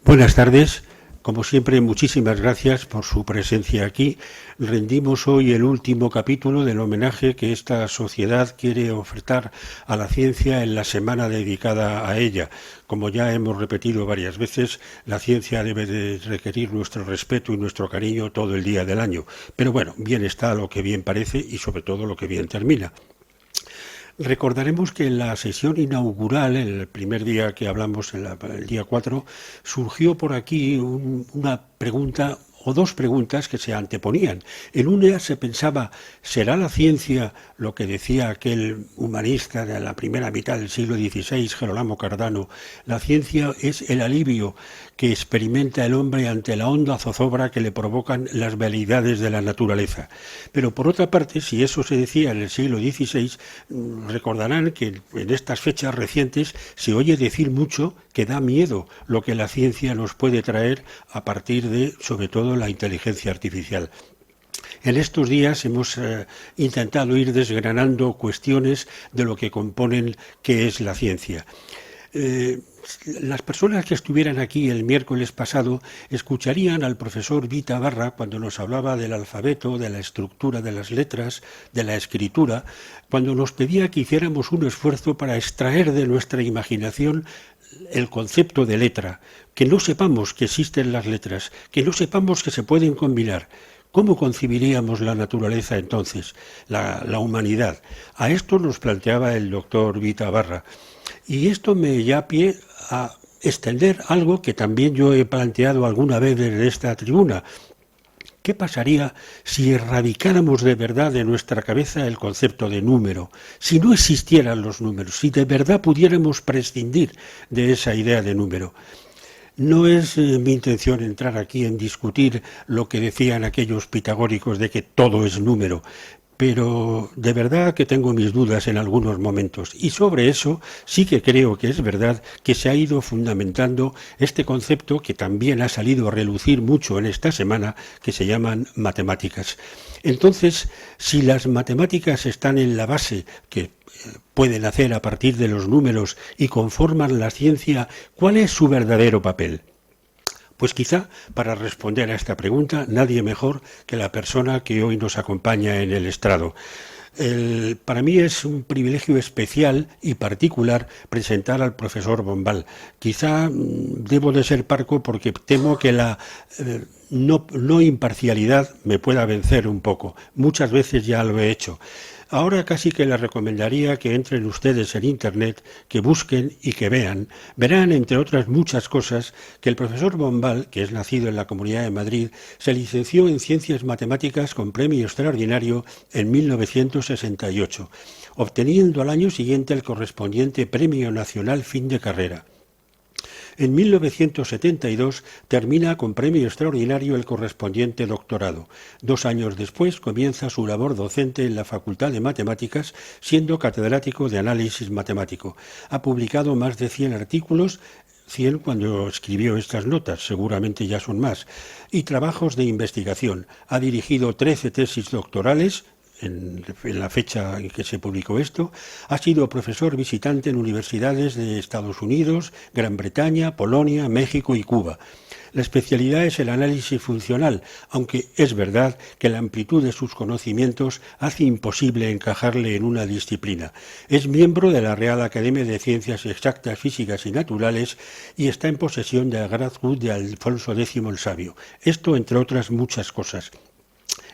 Buenas tardes. Como siempre, muchísimas gracias por su presencia aquí. Rendimos hoy el último capítulo del homenaje que esta sociedad quiere ofertar a la ciencia en la semana dedicada a ella. Como ya hemos repetido varias veces, la ciencia debe de requerir nuestro respeto y nuestro cariño todo el día del año. Pero bueno, bien está lo que bien parece y sobre todo lo que bien termina. Recordaremos que en la sesión inaugural, el primer día que hablamos, el día 4, surgió por aquí una pregunta o dos preguntas que se anteponían. En una se pensaba, ¿será la ciencia lo que decía aquel humanista de la primera mitad del siglo XVI, Gerolamo Cardano? La ciencia es el alivio que experimenta el hombre ante la honda zozobra que le provocan las veleidades de la naturaleza. Pero por otra parte, si eso se decía en el siglo XVI, recordarán que en estas fechas recientes se oye decir mucho que da miedo lo que la ciencia nos puede traer a partir de, sobre todo, la inteligencia artificial. En estos días hemos intentado ir desgranando cuestiones de lo que componen qué es la ciencia. Las personas que estuvieran aquí el miércoles pasado escucharían al profesor Vita Barra cuando nos hablaba del alfabeto, de la estructura de las letras, de la escritura, cuando nos pedía que hiciéramos un esfuerzo para extraer de nuestra imaginación el concepto de letra, que no sepamos que existen las letras, que no sepamos que se pueden combinar. ¿Cómo concibiríamos la naturaleza entonces, la humanidad? A esto nos planteaba el doctor Vita Barra. Y esto me da pie a extender algo que también yo he planteado alguna vez desde esta tribuna. ¿Qué pasaría si erradicáramos de verdad de nuestra cabeza el concepto de número? Si no existieran los números, si de verdad pudiéramos prescindir de esa idea de número. No es mi intención entrar aquí en discutir lo que decían aquellos pitagóricos de que todo es número, pero de verdad que tengo mis dudas en algunos momentos. Y sobre eso sí que creo que es verdad que se ha ido fundamentando este concepto que también ha salido a relucir mucho en esta semana, que se llaman matemáticas. Entonces, si las matemáticas están en la base que pueden hacer a partir de los números y conforman la ciencia, ¿cuál es su verdadero papel? Pues quizá para responder a esta pregunta nadie mejor que la persona que hoy nos acompaña en el estrado. Para mí es un privilegio especial y particular presentar al profesor Bombal. Quizá debo de ser parco porque temo que la no imparcialidad me pueda vencer un poco. Muchas veces ya lo he hecho. Ahora casi que les recomendaría que entren ustedes en Internet, que busquen y que vean. Verán, entre otras muchas cosas, que el profesor Bombal, que es nacido en la Comunidad de Madrid, se licenció en Ciencias Matemáticas con premio extraordinario en 1968, obteniendo al año siguiente el correspondiente Premio Nacional Fin de Carrera. En 1972 termina con premio extraordinario el correspondiente doctorado. 2 años después comienza su labor docente en la Facultad de Matemáticas, siendo catedrático de análisis matemático. Ha publicado más de 100 artículos, 100 cuando escribió estas notas, seguramente ya son más, y trabajos de investigación. Ha dirigido 13 tesis doctorales, en la fecha en que se publicó esto. Ha sido profesor visitante en universidades de Estados Unidos, Gran Bretaña, Polonia, México y Cuba. La especialidad es el análisis funcional, aunque es verdad que la amplitud de sus conocimientos hace imposible encajarle en una disciplina. Es miembro de la Real Academia de Ciencias Exactas, Físicas y Naturales y está en posesión de la Gran Cruz de Alfonso X el Sabio. Esto entre otras muchas cosas.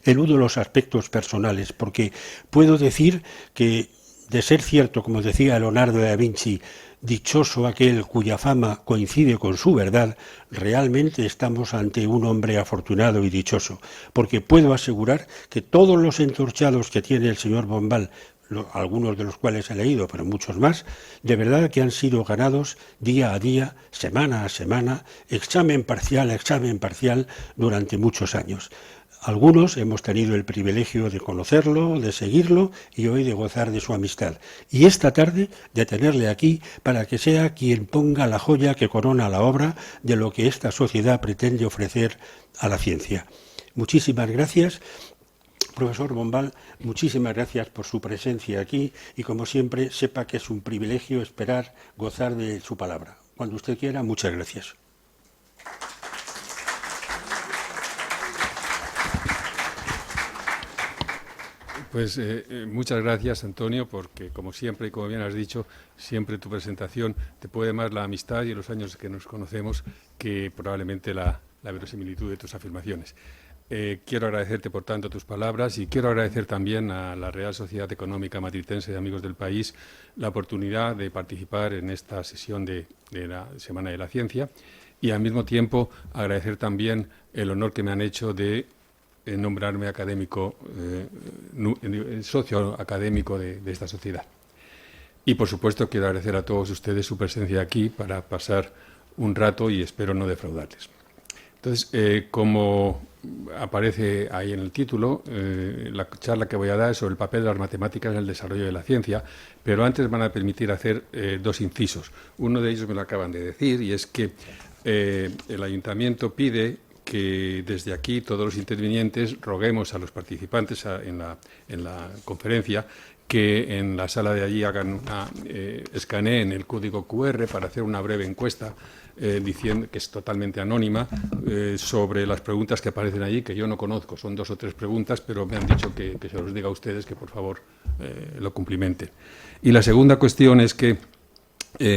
Eludo los aspectos personales, porque puedo decir que, de ser cierto, como decía Leonardo da Vinci, dichoso aquel cuya fama coincide con su verdad, realmente estamos ante un hombre afortunado y dichoso, porque puedo asegurar que todos los entorchados que tiene el señor Bombal, algunos de los cuales he leído, pero muchos más, de verdad que han sido ganados día a día, semana a semana, examen parcial, durante muchos años. Algunos hemos tenido el privilegio de conocerlo, de seguirlo y hoy de gozar de su amistad. Y esta tarde de tenerle aquí para que sea quien ponga la joya que corona la obra de lo que esta sociedad pretende ofrecer a la ciencia. Muchísimas gracias. Profesor Bombal, muchísimas gracias por su presencia aquí y como siempre sepa que es un privilegio esperar gozar de su palabra. Cuando usted quiera, muchas gracias. Pues muchas gracias, Antonio, porque como siempre y como bien has dicho, siempre tu presentación te puede más la amistad y los años que nos conocemos que probablemente la verosimilitud de tus afirmaciones. Quiero agradecerte, por tanto, tus palabras y quiero agradecer también a la Real Sociedad Económica Matritense de Amigos del País la oportunidad de participar en esta sesión de la Semana de la Ciencia y, al mismo tiempo, agradecer también el honor que me han hecho de nombrarme académico, socio académico de esta sociedad. Y, por supuesto, quiero agradecer a todos ustedes su presencia aquí para pasar un rato y espero no defraudarles. Entonces, como aparece ahí en el título, la charla que voy a dar es sobre el papel de las matemáticas en el desarrollo de la ciencia, pero antes van a permitir hacer dos incisos. Uno de ellos me lo acaban de decir y es que el Ayuntamiento pide que desde aquí todos los intervinientes roguemos a los participantes en la conferencia que en la sala de allí escaneen el código QR para hacer una breve encuesta diciendo que es totalmente anónima sobre las preguntas que aparecen allí, que yo no conozco, son 2 o 3 preguntas, pero me han dicho que se los diga a ustedes que por favor lo cumplimenten. Y la segunda cuestión es que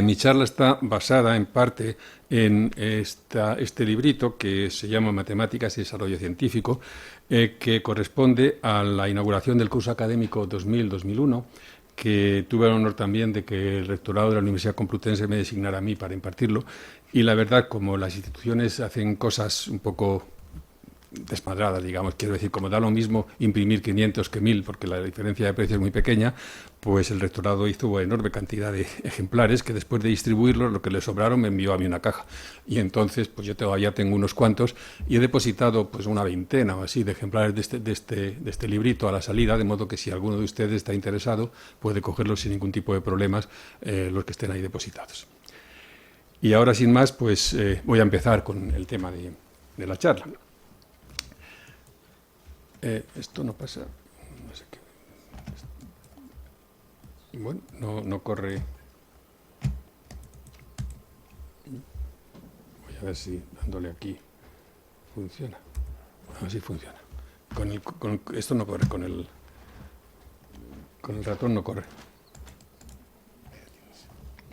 mi charla está basada en parte en este librito que se llama Matemáticas y Desarrollo Científico, que corresponde a la inauguración del curso académico 2000-2001, que tuve el honor también de que el rectorado de la Universidad Complutense me designara a mí para impartirlo. Y la verdad, como las instituciones hacen cosas un poco desmadradas, digamos, quiero decir, como da lo mismo imprimir 500 que 1000, porque la diferencia de precio es muy pequeña, pues el rectorado hizo una enorme cantidad de ejemplares que después de distribuirlos, lo que le sobraron me envió a mí una caja. Y entonces, pues yo todavía tengo unos cuantos y he depositado pues una veintena o así de ejemplares de este librito a la salida, de modo que si alguno de ustedes está interesado, puede cogerlos sin ningún tipo de problemas, los que estén ahí depositados. Y ahora, sin más, pues voy a empezar con el tema de la charla. Esto no pasa, no sé qué. Bueno, no corre. Voy a ver si dándole aquí funciona. A ver si funciona. Esto no corre, con el ratón no corre.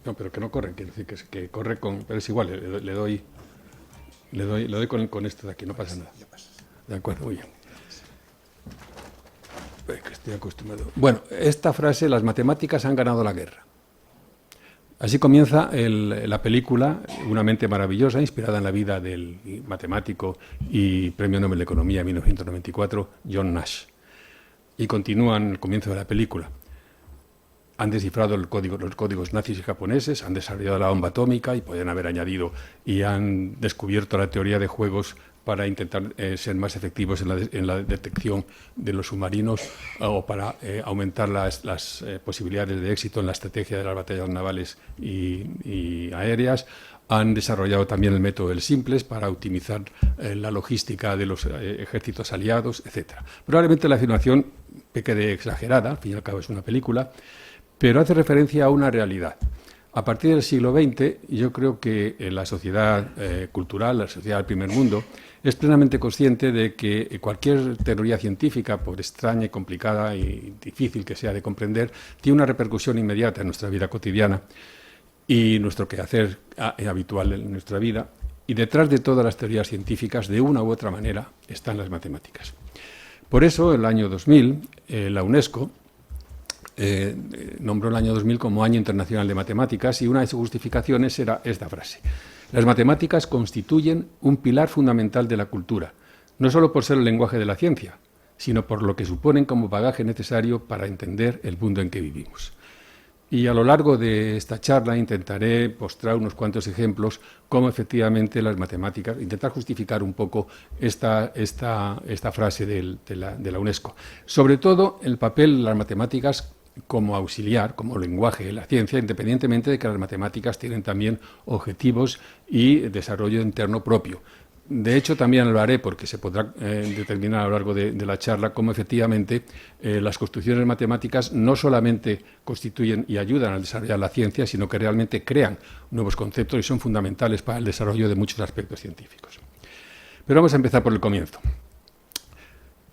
No, pero que no corre, quiere decir que corre con. Pero es igual, le doy con esto de aquí, no pasa nada. De acuerdo, muy bien. Que estoy acostumbrado. Bueno, esta frase, las matemáticas han ganado la guerra. Así comienza la película, Una mente maravillosa, inspirada en la vida del matemático y Premio Nobel de Economía en 1994, John Nash. Y continúa en el comienzo de la película. Han descifrado los códigos nazis y japoneses, han desarrollado la bomba atómica y podrían haber añadido y han descubierto la teoría de juegos para intentar ser más efectivos en la detección de los submarinos o para aumentar las posibilidades de éxito en la estrategia de las batallas navales y aéreas. Han desarrollado también el método del simples para optimizar la logística de los ejércitos aliados, etc. Probablemente la afirmación peque de exagerada, al fin y al cabo es una película, pero hace referencia a una realidad. A partir del siglo XX, yo creo que la sociedad cultural, la sociedad del primer mundo, es plenamente consciente de que cualquier teoría científica, por extraña, complicada y difícil que sea de comprender, tiene una repercusión inmediata en nuestra vida cotidiana y nuestro quehacer habitual en nuestra vida. Y detrás de todas las teorías científicas, de una u otra manera, están las matemáticas. Por eso, el año 2000, la UNESCO nombró el año 2000 como Año Internacional de Matemáticas y una de sus justificaciones era esta frase. Las matemáticas constituyen un pilar fundamental de la cultura, no solo por ser el lenguaje de la ciencia, sino por lo que suponen como bagaje necesario para entender el mundo en que vivimos. Y a lo largo de esta charla intentaré mostrar unos cuantos ejemplos cómo efectivamente las matemáticas, intentar justificar un poco esta frase de la UNESCO. Sobre todo el papel de las matemáticas como auxiliar, como lenguaje de la ciencia, independientemente de que las matemáticas tienen también objetivos y desarrollo interno propio. De hecho, también lo haré porque se podrá determinar a lo largo de la charla cómo efectivamente las construcciones matemáticas no solamente constituyen y ayudan a desarrollar la ciencia, sino que realmente crean nuevos conceptos y son fundamentales para el desarrollo de muchos aspectos científicos. Pero vamos a empezar por el comienzo.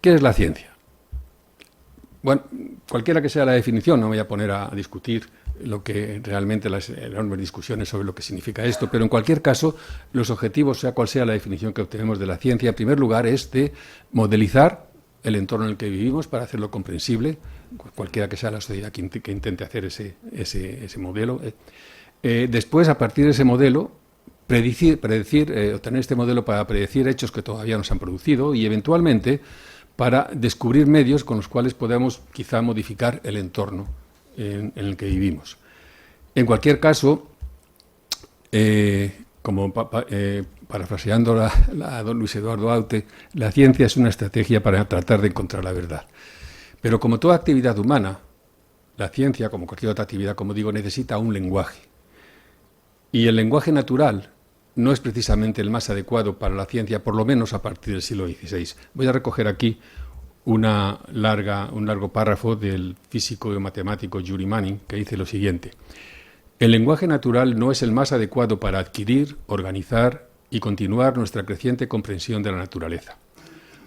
¿Qué es la ciencia? Bueno, cualquiera que sea la definición, no me voy a poner a discutir lo que realmente las enormes discusiones sobre lo que significa esto, pero en cualquier caso, los objetivos, sea cual sea la definición que obtenemos de la ciencia, en primer lugar es de modelizar el entorno en el que vivimos para hacerlo comprensible, cualquiera que sea la sociedad que intente hacer ese modelo. Después, a partir de ese modelo, obtener este modelo para predecir hechos que todavía no se han producido y, eventualmente, para descubrir medios con los cuales podamos quizá modificar el entorno en el que vivimos. En cualquier caso, parafraseando a don Luis Eduardo Aute, la ciencia es una estrategia para tratar de encontrar la verdad. Pero como toda actividad humana, la ciencia, como cualquier otra actividad, como digo, necesita un lenguaje. Y el lenguaje natural no es precisamente el más adecuado para la ciencia, por lo menos a partir del siglo XVI. Voy a recoger aquí un largo párrafo del físico y matemático Yuri Manning, que dice lo siguiente: el lenguaje natural no es el más adecuado para adquirir, organizar y continuar nuestra creciente comprensión de la naturaleza.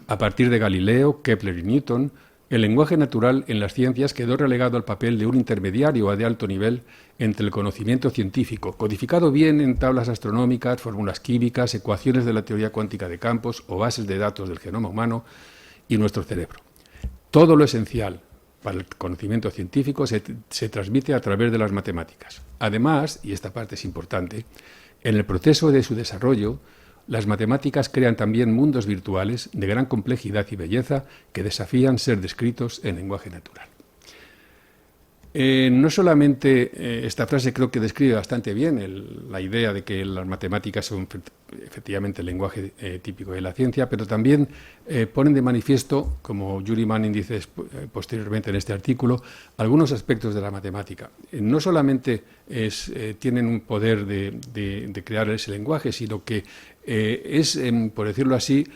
A partir de Galileo, Kepler y Newton, el lenguaje natural en las ciencias quedó relegado al papel de un intermediario de alto nivel entre el conocimiento científico, codificado bien en tablas astronómicas, fórmulas químicas, ecuaciones de la teoría cuántica de campos o bases de datos del genoma humano, y nuestro cerebro. Todo lo esencial para el conocimiento científico se transmite a través de las matemáticas. Además, y esta parte es importante, en el proceso de su desarrollo, las matemáticas crean también mundos virtuales de gran complejidad y belleza que desafían ser descritos en lenguaje natural. No solamente esta frase creo que describe bastante bien la idea de que las matemáticas son efectivamente el lenguaje típico de la ciencia, pero también ponen de manifiesto, como Yuri Manning dice posteriormente en este artículo, algunos aspectos de la matemática. No solamente tienen un poder de crear ese lenguaje, sino que es, por decirlo así,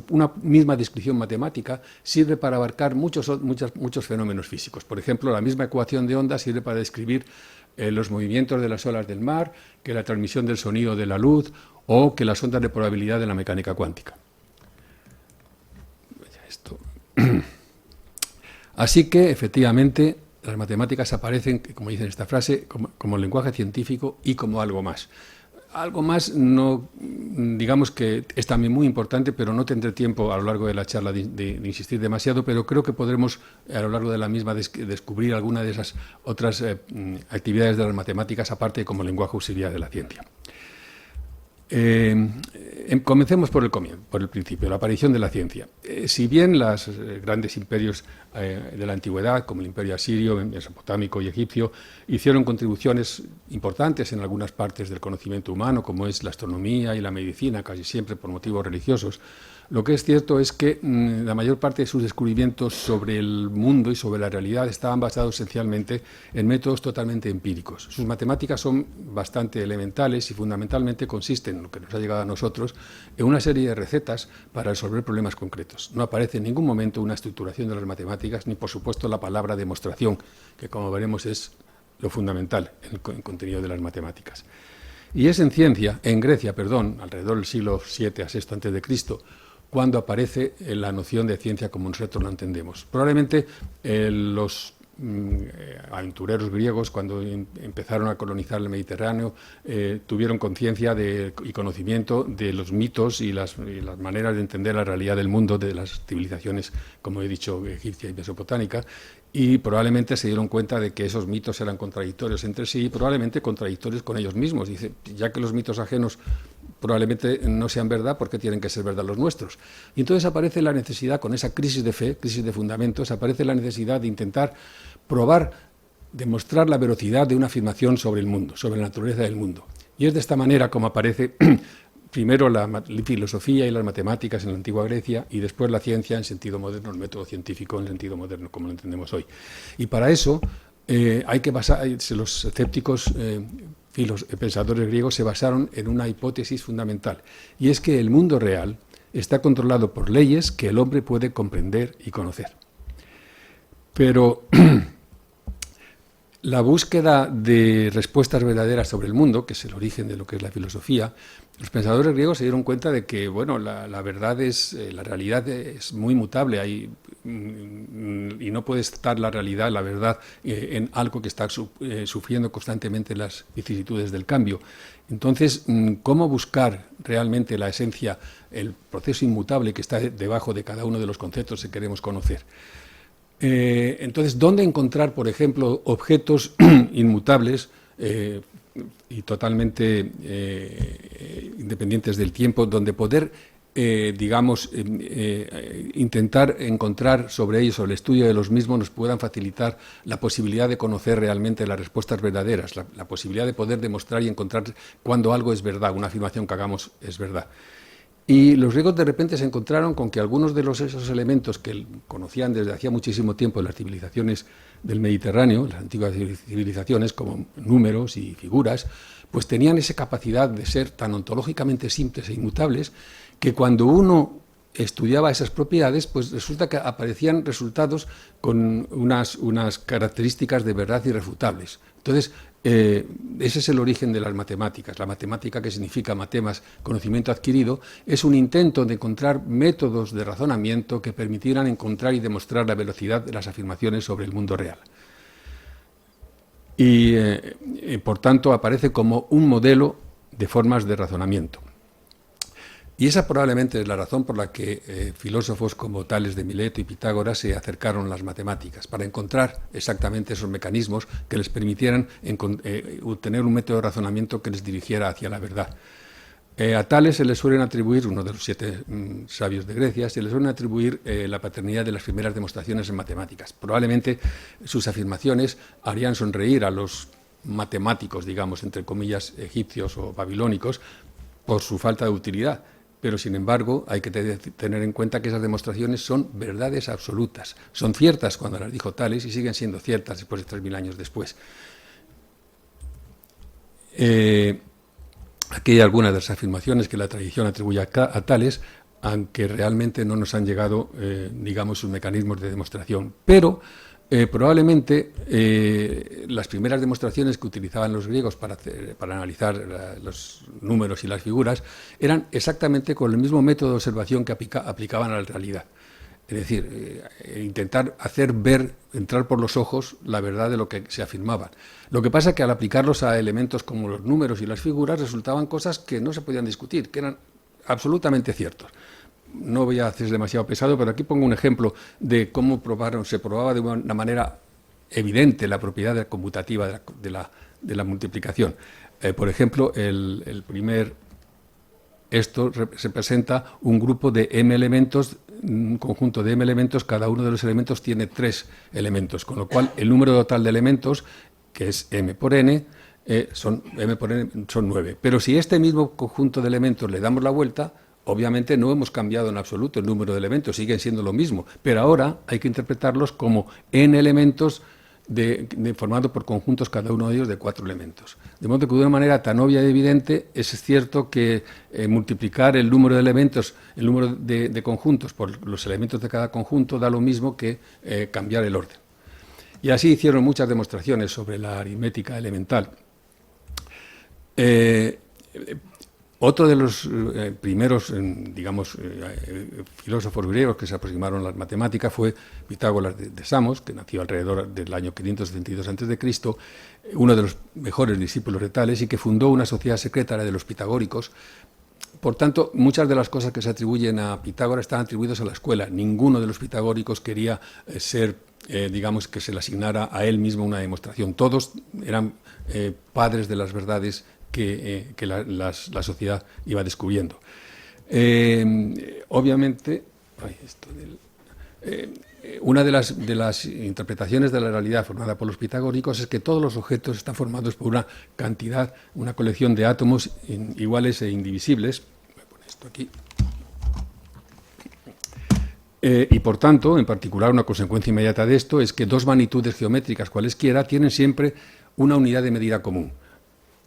una misma descripción matemática sirve para abarcar muchos fenómenos físicos. Por ejemplo, la misma ecuación de onda sirve para describir los movimientos de las olas del mar, que la transmisión del sonido de la luz o que las ondas de probabilidad de la mecánica cuántica. Así que, efectivamente, las matemáticas aparecen, como dice en esta frase, como lenguaje científico y como algo más. Algo más, no, digamos que es también muy importante, pero no tendré tiempo a lo largo de la charla de insistir demasiado, pero creo que podremos a lo largo de la misma descubrir alguna de esas otras actividades de las matemáticas, aparte como lenguaje auxiliar de la ciencia. Comencemos por el principio, la aparición de la ciencia. Si bien los grandes imperios de la antigüedad, como el imperio asirio, mesopotámico y egipcio, hicieron contribuciones importantes en algunas partes del conocimiento humano, como es la astronomía y la medicina, casi siempre por motivos religiosos, lo que es cierto es que la mayor parte de sus descubrimientos sobre el mundo y sobre la realidad estaban basados esencialmente en métodos totalmente empíricos. Sus matemáticas son bastante elementales y fundamentalmente consisten, lo que nos ha llegado a nosotros, en una serie de recetas para resolver problemas concretos. No aparece en ningún momento una estructuración de las matemáticas, ni por supuesto la palabra demostración, que como veremos es lo fundamental en el contenido de las matemáticas. Y es en Grecia, alrededor del siglo VII a VI a.C., cuando aparece la noción de ciencia como nosotros la entendemos. Probablemente los aventureros griegos, cuando empezaron a colonizar el Mediterráneo, tuvieron conciencia y conocimiento de los mitos y las maneras de entender la realidad del mundo de las civilizaciones, como he dicho, egipcia y mesopotámica, y probablemente se dieron cuenta de que esos mitos eran contradictorios entre sí y probablemente contradictorios con ellos mismos. Dice, ya que los mitos ajenos probablemente no sean verdad, ¿por qué tienen que ser verdad los nuestros? Y entonces aparece la necesidad, con esa crisis de fe, crisis de fundamentos, aparece la necesidad de intentar probar, demostrar la veracidad de una afirmación sobre el mundo, sobre la naturaleza del mundo. Y es de esta manera como aparece primero la filosofía y las matemáticas en la antigua Grecia y después la ciencia en sentido moderno, el método científico en sentido moderno, como lo entendemos hoy. Y para eso hay que basarse, los escépticos pensadores griegos se basaron en una hipótesis fundamental, y es que el mundo real está controlado por leyes que el hombre puede comprender y conocer. Pero La búsqueda de respuestas verdaderas sobre el mundo, que es el origen de lo que es la filosofía, los pensadores griegos se dieron cuenta de que, bueno, la verdad es, la realidad es muy mutable, y no puede estar la realidad, la verdad, en algo que está sufriendo constantemente las vicisitudes del cambio. Entonces, ¿cómo buscar realmente la esencia, el proceso inmutable que está debajo de cada uno de los conceptos que queremos conocer? Entonces, ¿dónde encontrar, por ejemplo, objetos inmutables y totalmente independientes del tiempo, donde poder, intentar encontrar sobre ellos, sobre el estudio de los mismos, nos puedan facilitar la posibilidad de conocer realmente las respuestas verdaderas, la posibilidad de poder demostrar y encontrar cuando algo es verdad, una afirmación que hagamos es verdad? Y los griegos de repente se encontraron con que algunos de esos elementos que conocían desde hacía muchísimo tiempo en las civilizaciones del Mediterráneo, las antiguas civilizaciones como números y figuras, pues tenían esa capacidad de ser tan ontológicamente simples e inmutables que cuando uno estudiaba esas propiedades, pues resulta que aparecían resultados con unas características de verdad irrefutables. Entonces, ese es el origen de las matemáticas. La matemática, que significa matemas, conocimiento adquirido, es un intento de encontrar métodos de razonamiento que permitieran encontrar y demostrar la velocidad de las afirmaciones sobre el mundo real. Y, por tanto, aparece como un modelo de formas de razonamiento. Y esa probablemente es la razón por la que filósofos como Tales de Mileto y Pitágoras se acercaron a las matemáticas, para encontrar exactamente esos mecanismos que les permitieran obtener un método de razonamiento que les dirigiera hacia la verdad. A Tales se le suelen atribuir, uno de los 7 sabios de Grecia, se le suelen atribuir la paternidad de las primeras demostraciones en matemáticas. Probablemente sus afirmaciones harían sonreír a los matemáticos, digamos, entre comillas, egipcios o babilónicos, por su falta de utilidad. Pero, sin embargo, hay que tener en cuenta que esas demostraciones son verdades absolutas. Son ciertas cuando las dijo Tales y siguen siendo ciertas después de 3000 años después. Aquí hay algunas de las afirmaciones que la tradición atribuye a Tales, aunque realmente no nos han llegado, digamos, sus mecanismos de demostración. Pero probablemente las primeras demostraciones que utilizaban los griegos para analizar los números y las figuras eran exactamente con el mismo método de observación que aplicaban a la realidad. Es decir, intentar hacer ver, entrar por los ojos, la verdad de lo que se afirmaba. Lo que pasa es que al aplicarlos a elementos como los números y las figuras resultaban cosas que no se podían discutir, que eran absolutamente ciertos. No voy a hacer demasiado pesado, pero aquí pongo un ejemplo de cómo se probaba de una manera evidente la propiedad conmutativa de la multiplicación. Por ejemplo, esto representa un grupo de m elementos, un conjunto de m elementos, cada uno de los elementos tiene 3 elementos, con lo cual el número total de elementos, que es m por n, son 9. Pero si este mismo conjunto de elementos le damos la vuelta, obviamente no hemos cambiado en absoluto el número de elementos, siguen siendo lo mismo, pero ahora hay que interpretarlos como n elementos formado por conjuntos, cada uno de ellos de 4 elementos. De modo que de una manera tan obvia y evidente es cierto que multiplicar el número de elementos, el número de conjuntos por los elementos de cada conjunto da lo mismo que cambiar el orden. Y así hicieron muchas demostraciones sobre la aritmética elemental. Otro de los primeros, filósofos griegos que se aproximaron a las matemáticas fue Pitágoras de Samos, que nació alrededor del año 572 a.C., uno de los mejores discípulos de Tales y que fundó una sociedad secreta, la de los pitagóricos. Por tanto, muchas de las cosas que se atribuyen a Pitágoras están atribuidas a la escuela. Ninguno de los pitagóricos quería ser, que se le asignara a él mismo una demostración. Todos eran padres de las verdades que la sociedad iba descubriendo. Obviamente, una de las interpretaciones de la realidad formada por los pitagóricos es que todos los objetos están formados por una cantidad, una colección de átomos iguales e indivisibles. Voy a poner esto aquí. Y por tanto, en particular, una consecuencia inmediata de esto es que 2 magnitudes geométricas cualesquiera tienen siempre una unidad de medida común.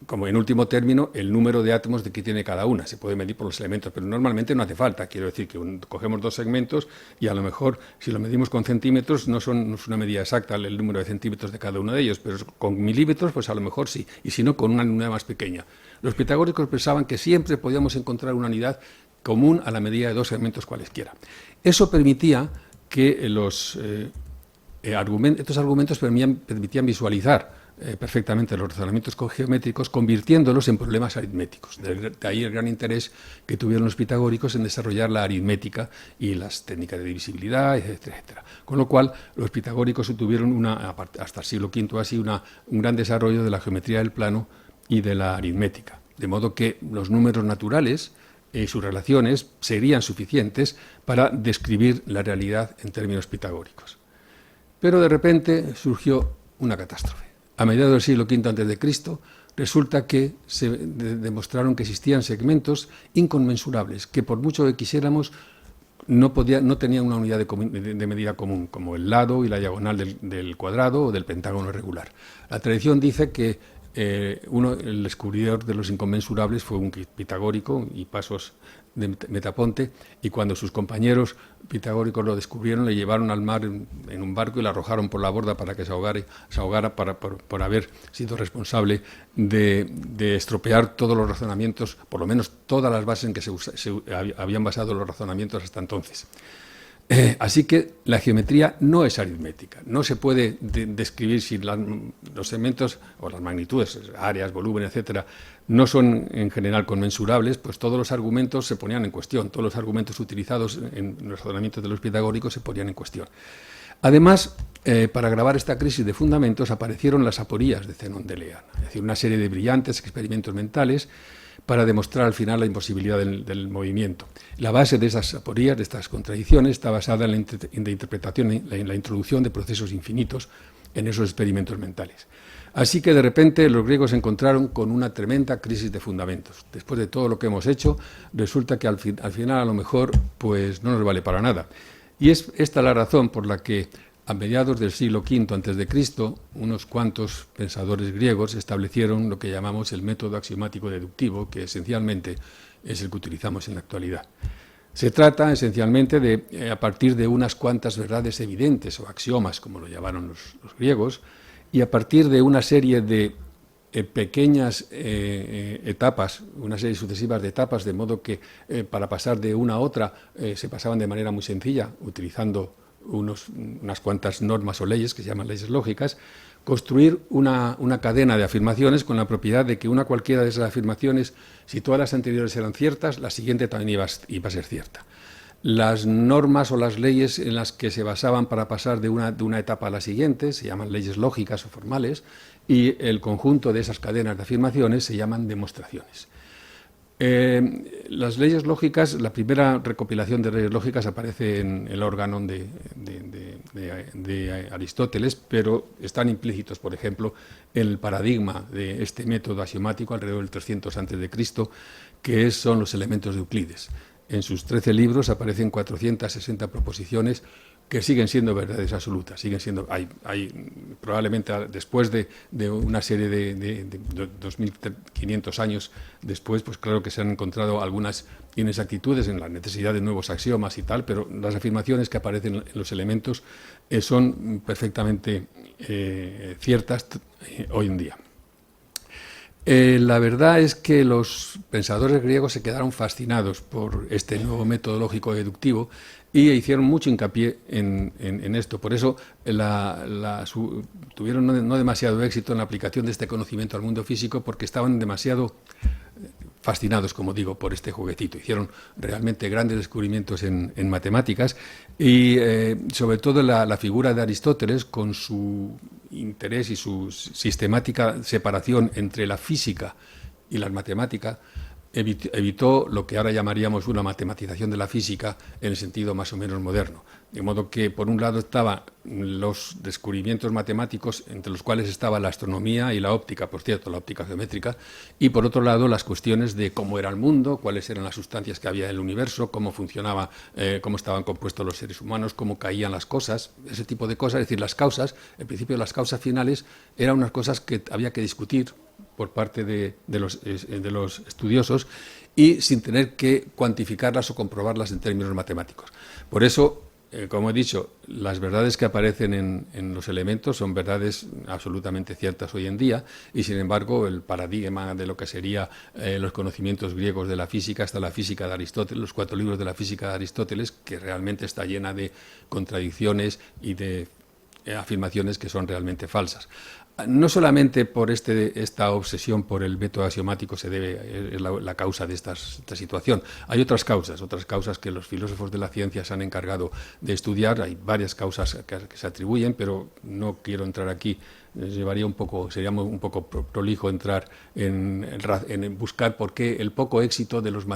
como en último término, el número de átomos de que tiene cada una. Se puede medir por los elementos, pero normalmente no hace falta. Quiero decir que cogemos dos segmentos y a lo mejor, si lo medimos con centímetros, no es una medida exacta el número de centímetros de cada uno de ellos, pero con milímetros, pues a lo mejor sí, y si no, con una unidad más pequeña. Los pitagóricos pensaban que siempre podíamos encontrar una unidad común a la medida de dos segmentos cualesquiera. Eso permitía que estos argumentos permitían visualizar perfectamente los razonamientos geométricos, convirtiéndolos en problemas aritméticos. De ahí el gran interés que tuvieron los pitagóricos en desarrollar la aritmética y las técnicas de divisibilidad, etcétera, etcétera. Con lo cual, los pitagóricos tuvieron hasta el siglo V así un gran desarrollo de la geometría del plano y de la aritmética. De modo que los números naturales y sus relaciones serían suficientes para describir la realidad en términos pitagóricos. Pero de repente surgió una catástrofe. A mediados del siglo V a.C., resulta que se demostraron que existían segmentos inconmensurables, que por mucho que quisiéramos no tenían una unidad de medida común, como el lado y la diagonal del cuadrado o del pentágono regular. La tradición dice que el descubridor de los inconmensurables fue un pitagórico, Hipasos de Metaponte, y cuando sus compañeros pitagóricos lo descubrieron, le llevaron al mar en un barco y lo arrojaron por la borda para que se ahogara por haber sido responsable de estropear todos los razonamientos, por lo menos todas las bases en que se habían basado los razonamientos hasta entonces. Así que la geometría no es aritmética, no se puede describir si los segmentos o las magnitudes, áreas, volumen, etcétera, no son en general conmensurables, pues todos los argumentos se ponían en cuestión, todos los argumentos utilizados en los razonamientos de los pitagóricos se ponían en cuestión. Además, para agravar esta crisis de fundamentos aparecieron las aporías de Zenón de León, es decir, una serie de brillantes experimentos mentales para demostrar al final la imposibilidad del movimiento. La base de esas aporías, de estas contradicciones, está basada en la interpretación, en la introducción de procesos infinitos en esos experimentos mentales. Así que de repente los griegos se encontraron con una tremenda crisis de fundamentos. Después de todo lo que hemos hecho, resulta que al final a lo mejor pues no nos vale para nada. Y es esta la razón por la que a mediados del siglo V a.C., unos cuantos pensadores griegos establecieron lo que llamamos el método axiomático deductivo, que esencialmente es el que utilizamos en la actualidad. Se trata esencialmente de, a partir de unas cuantas verdades evidentes o axiomas, como lo llamaron los griegos, y a partir de una serie de pequeñas etapas, una serie sucesivas de etapas, de modo que para pasar de una a otra se pasaban de manera muy sencilla, utilizando unas cuantas normas o leyes que se llaman leyes lógicas, construir una cadena de afirmaciones con la propiedad de que una cualquiera de esas afirmaciones, si todas las anteriores eran ciertas, la siguiente también iba a ser cierta. Las normas o las leyes en las que se basaban para pasar de una etapa a la siguiente se llaman leyes lógicas o formales, y el conjunto de esas cadenas de afirmaciones se llaman demostraciones. Las leyes lógicas, la primera recopilación de leyes lógicas aparece en el Organon de Aristóteles, pero están implícitos, por ejemplo, en el paradigma de este método axiomático alrededor del 300 a.C., que son los elementos de Euclides. En sus 13 libros aparecen 460 proposiciones que siguen siendo verdades absolutas, siguen siendo, hay probablemente después de una serie de 2.500 años después, pues claro que se han encontrado algunas inexactitudes en la necesidad de nuevos axiomas y tal, pero las afirmaciones que aparecen en los elementos son perfectamente ciertas hoy en día. La verdad es que los pensadores griegos se quedaron fascinados por este nuevo método lógico deductivo y hicieron mucho hincapié en esto. Por eso tuvieron no demasiado éxito en la aplicación de este conocimiento al mundo físico, porque estaban demasiado fascinados, como digo, por este juguetito. Hicieron realmente grandes descubrimientos en matemáticas y sobre todo la figura de Aristóteles, con su interés y su sistemática separación entre la física y la matemática, evitó lo que ahora llamaríamos una matematización de la física en el sentido más o menos moderno. De modo que, por un lado, estaban los descubrimientos matemáticos, entre los cuales estaba la astronomía y la óptica, por cierto, la óptica geométrica, y por otro lado, las cuestiones de cómo era el mundo, cuáles eran las sustancias que había en el universo, cómo funcionaba, cómo estaban compuestos los seres humanos, cómo caían las cosas, ese tipo de cosas. Es decir, las causas, en principio las causas finales, eran unas cosas que había que discutir por parte de los estudiosos y sin tener que cuantificarlas o comprobarlas en términos matemáticos. Por eso, como he dicho, las verdades que aparecen en los elementos son verdades absolutamente ciertas hoy en día y, sin embargo, el paradigma de lo que serían los conocimientos griegos de la física, hasta la física de Aristóteles, los 4 libros de la física de Aristóteles, que realmente está llena de contradicciones y de afirmaciones que son realmente falsas. No solamente por esta obsesión por el método axiomático se debe, es la causa de esta situación. Hay otras causas que los filósofos de la ciencia se han encargado de estudiar. Hay varias causas que se atribuyen, pero no quiero entrar aquí. Sería un poco prolijo entrar en buscar por qué el poco éxito de los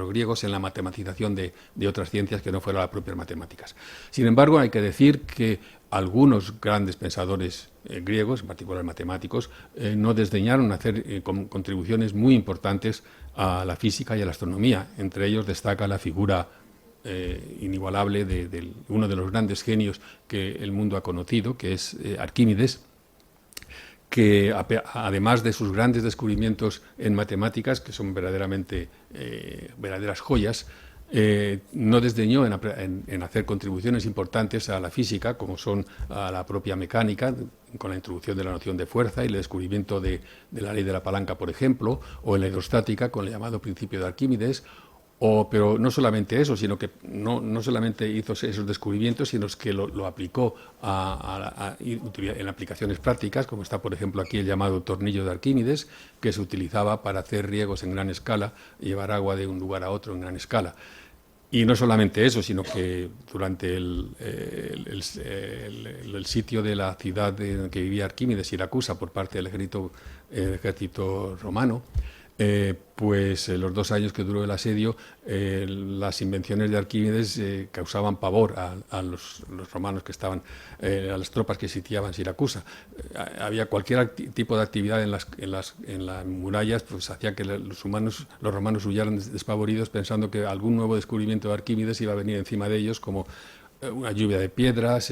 griegos en la matematización de otras ciencias que no fueran las propias matemáticas. Sin embargo, hay que decir que algunos grandes pensadores griegos, en particular matemáticos, no desdeñaron hacer contribuciones muy importantes a la física y a la astronomía. Entre ellos destaca la figura inigualable de uno de los grandes genios que el mundo ha conocido, que es Arquímedes, que además de sus grandes descubrimientos en matemáticas, que son verdaderas joyas, no desdeñó en hacer contribuciones importantes a la física, como son a la propia mecánica, con la introducción de la noción de fuerza y el descubrimiento de la ley de la palanca, por ejemplo, o en la hidrostática con el llamado principio de Arquímedes. Pero no solamente eso, sino que no solamente hizo esos descubrimientos, sino que lo aplicó en aplicaciones prácticas, como está, por ejemplo, aquí el llamado tornillo de Arquímedes, que se utilizaba para hacer riegos en gran escala, llevar agua de un lugar a otro en gran escala. Y no solamente eso, sino que durante el sitio de la ciudad en que vivía Arquímedes, Siracusa, por parte del ejército romano, los 2 años que duró el asedio, las invenciones de Arquímedes causaban pavor a los romanos que estaban, a las tropas que sitiaban Siracusa. Había cualquier tipo de actividad en las murallas, pues hacía que los romanos huyeran despavoridos, pensando que algún nuevo descubrimiento de Arquímedes iba a venir encima de ellos, como una lluvia de piedras,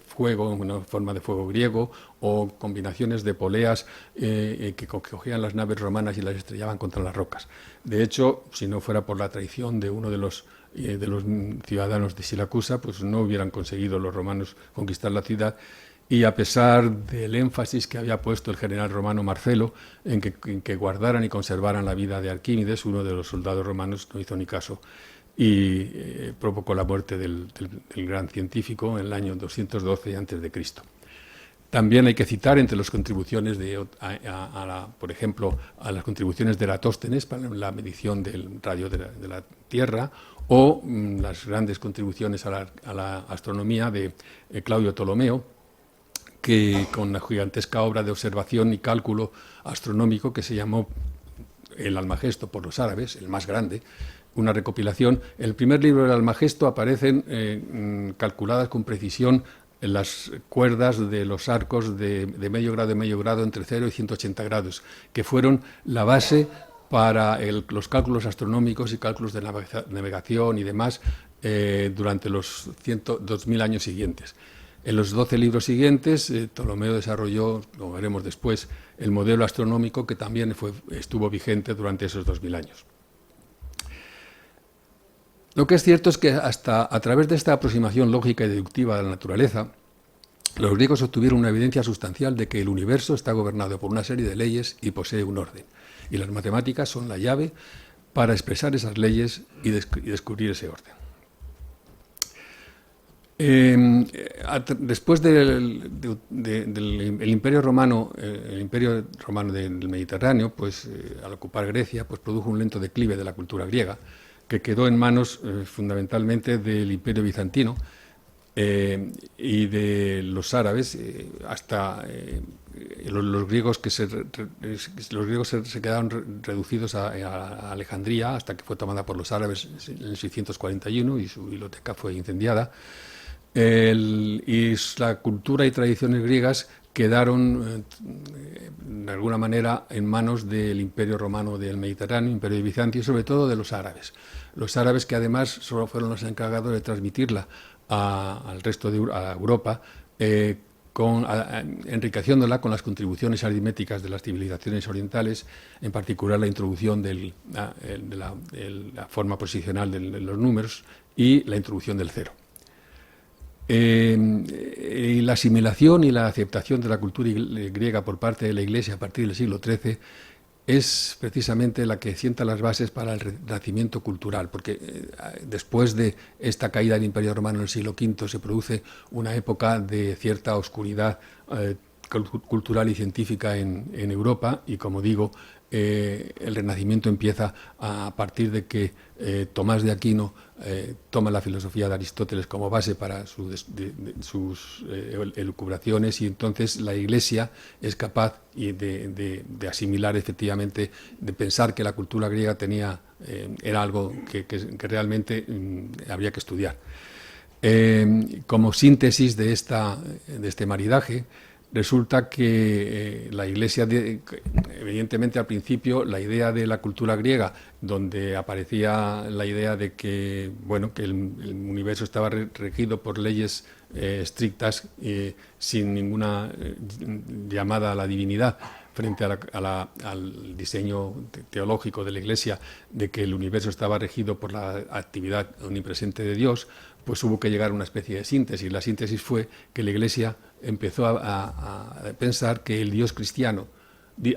fuego, una forma de fuego griego, o combinaciones de poleas que cogían las naves romanas y las estrellaban contra las rocas. De hecho, si no fuera por la traición de uno de los ciudadanos de Siracusa, pues no hubieran conseguido los romanos conquistar la ciudad. Y a pesar del énfasis que había puesto el general romano Marcelo en que guardaran y conservaran la vida de Arquímedes, uno de los soldados romanos no hizo ni caso y provocó la muerte del gran científico en el año 212 a.C. También hay que citar entre las contribuciones, por ejemplo, a las contribuciones de Eratóstenes para la medición del radio de la Tierra, o las grandes contribuciones a la astronomía de Claudio Ptolomeo, que con la gigantesca obra de observación y cálculo astronómico que se llamó el Almagesto por los árabes, el más grande, una recopilación. En el primer libro del Almagesto aparecen calculadas con precisión las cuerdas de los arcos de medio grado y medio grado entre 0 y 180 grados, que fueron la base para los cálculos astronómicos y cálculos de navegación y demás durante los 2000 años siguientes. En los 12 libros siguientes, Ptolomeo desarrolló, como veremos después, el modelo astronómico que también estuvo vigente durante esos 2000 años. Lo que es cierto es que hasta a través de esta aproximación lógica y deductiva de la naturaleza, los griegos obtuvieron una evidencia sustancial de que el universo está gobernado por una serie de leyes y posee un orden. Y las matemáticas son la llave para expresar esas leyes y descubrir ese orden. Después del Imperio Romano, del Mediterráneo, pues al ocupar Grecia, pues produjo un lento declive de la cultura griega, que quedó en manos fundamentalmente del Imperio Bizantino y de los árabes, hasta los griegos se quedaron reducidos a Alejandría hasta que fue tomada por los árabes en el 641 y su biblioteca fue incendiada. Y la cultura y tradiciones griegas quedaron de alguna manera en manos del Imperio Romano del Mediterráneo, Imperio de Bizancio, y sobre todo de los árabes. Los árabes, que además solo fueron los encargados de transmitirla al resto de Europa, enriqueciéndola con las contribuciones aritméticas de las civilizaciones orientales, en particular la introducción de la forma posicional de los números y la introducción del cero. La asimilación y la aceptación de la cultura griega por parte de la Iglesia a partir del siglo XIII es precisamente la que sienta las bases para el renacimiento cultural, porque después de esta caída del Imperio Romano en el siglo V se produce una época de cierta oscuridad cultural y científica en Europa, y como digo, el Renacimiento empieza a partir de que Tomás de Aquino toma la filosofía de Aristóteles como base para sus elucubraciones, y entonces la Iglesia es capaz de asimilar efectivamente, de pensar que la cultura griega era algo que realmente habría que estudiar. Como síntesis de este maridaje, resulta que la Iglesia, evidentemente al principio, la idea de la cultura griega, donde aparecía la idea de que, bueno, que el universo estaba regido por leyes estrictas, sin ninguna llamada a la divinidad, frente al diseño teológico de la Iglesia, de que el universo estaba regido por la actividad omnipresente de Dios, pues hubo que llegar a una especie de síntesis. La síntesis fue que la Iglesia empezó a pensar que el Dios cristiano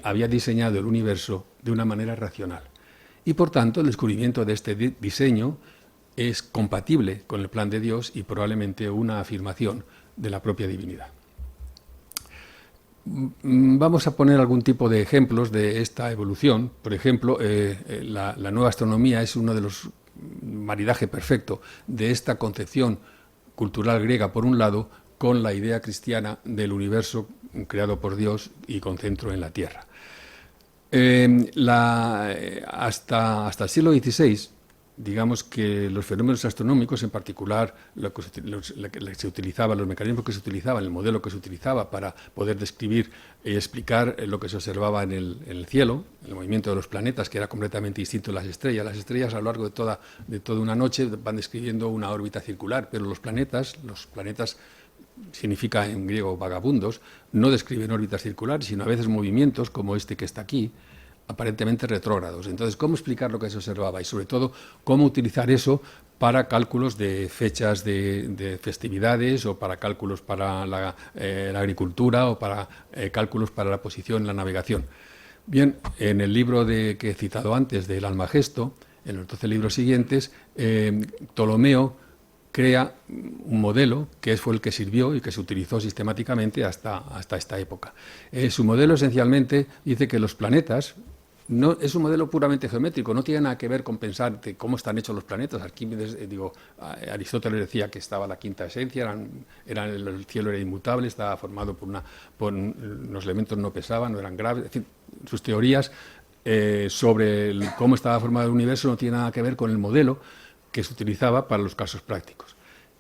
había diseñado el universo de una manera racional. Y por tanto, el descubrimiento de este diseño es compatible con el plan de Dios y probablemente una afirmación de la propia divinidad. Vamos a poner algún tipo de ejemplos de esta evolución. Por ejemplo, la nueva astronomía es uno de los maridaje perfecto de esta concepción cultural griega, por un lado, con la idea cristiana del universo creado por Dios y con centro en la Tierra. Hasta el siglo XVI, digamos que los fenómenos astronómicos, en particular los mecanismos que se utilizaban, el modelo que se utilizaba para poder describir y explicar lo que se observaba en el cielo, el movimiento de los planetas, que era completamente distinto de las estrellas. Las estrellas, a lo largo de toda una noche, van describiendo una órbita circular, pero los planetas significa en griego vagabundos, no describen órbitas circulares, sino a veces movimientos como este que está aquí, aparentemente retrógrados. Entonces, ¿cómo explicar lo que se observaba? Y sobre todo, ¿cómo utilizar eso para cálculos de fechas de festividades, o para cálculos para la agricultura, o para cálculos para la posición en la navegación? Bien, en el libro que he citado antes, del Almagesto, en los 12 libros siguientes, Ptolomeo crea un modelo que fue el que sirvió y que se utilizó sistemáticamente hasta esta época. Su modelo esencialmente dice que los planetas, no es un modelo puramente geométrico, no tiene nada que ver con pensar de cómo están hechos los planetas. Arquímedes, Aristóteles decía que estaba la quinta esencia, el cielo era inmutable, estaba formado por los elementos no pesaban, no eran graves. Es decir, sus teorías sobre cómo estaba formado el universo no tienen nada que ver con el modelo que se utilizaba para los casos prácticos.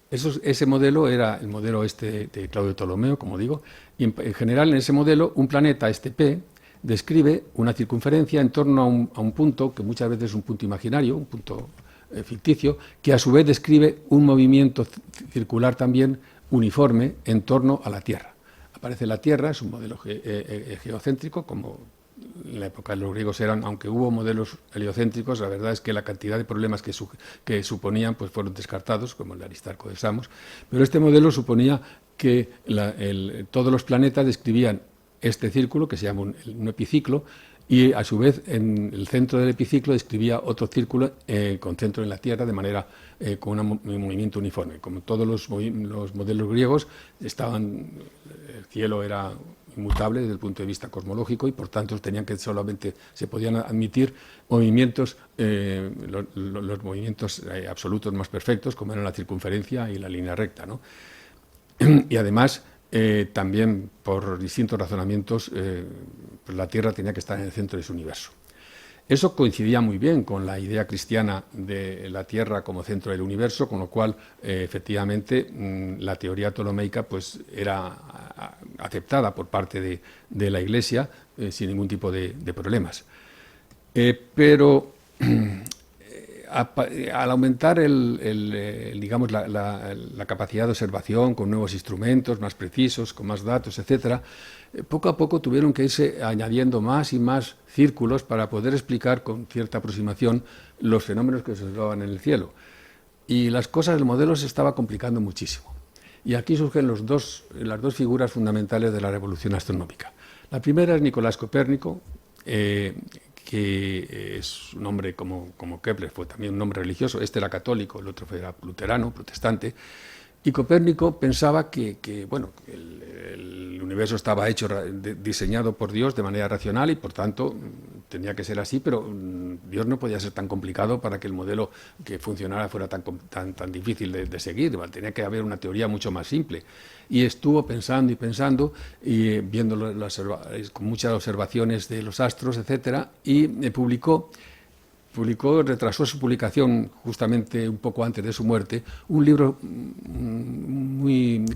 Ese modelo era el modelo de Claudio Ptolomeo, como digo, y en general en ese modelo un planeta, P, describe una circunferencia en torno a un punto, que muchas veces es un punto imaginario, un punto ficticio, que a su vez describe un movimiento circular también uniforme en torno a la Tierra. Aparece la Tierra, es un modelo geocéntrico, como en la época de los griegos aunque hubo modelos heliocéntricos, la verdad es que la cantidad de problemas que suponían pues fueron descartados, como el de Aristarco de Samos, pero este modelo suponía que todos los planetas describían este círculo, que se llama un epiciclo, y a su vez en el centro del epiciclo describía otro círculo con centro en la Tierra, de manera con un movimiento uniforme. Como todos los modelos griegos, el cielo era inmutable desde el punto de vista cosmológico, y por tanto solamente se podían admitir movimientos, los movimientos absolutos más perfectos, como eran la circunferencia y la línea recta, ¿no? Y además, también por distintos razonamientos, la Tierra tenía que estar en el centro de su universo. Eso coincidía muy bien con la idea cristiana de la Tierra como centro del universo, con lo cual, efectivamente, la teoría ptolomeica pues, era aceptada por parte de la Iglesia sin ningún tipo de problemas. Pero al aumentar digamos, la capacidad de observación con nuevos instrumentos más precisos, con más datos, etcétera, poco a poco tuvieron que irse añadiendo más y más círculos para poder explicar con cierta aproximación los fenómenos que se observaban en el cielo. Y las cosas, el modelo se estaba complicando muchísimo. Y aquí surgen las dos figuras fundamentales de la revolución astronómica. La primera es Nicolás Copérnico, que es un hombre como Kepler, fue también un hombre religioso. Este era católico, el otro era luterano, protestante. Y Copérnico pensaba que el universo estaba diseñado por Dios de manera racional y por tanto tenía que ser así, pero Dios no podía ser tan complicado para que el modelo que funcionara fuera tan difícil de seguir. Tenía que haber una teoría mucho más simple. Y estuvo pensando y viendo con muchas observaciones de los astros, etcétera, y retrasó su publicación justamente un poco antes de su muerte, un libro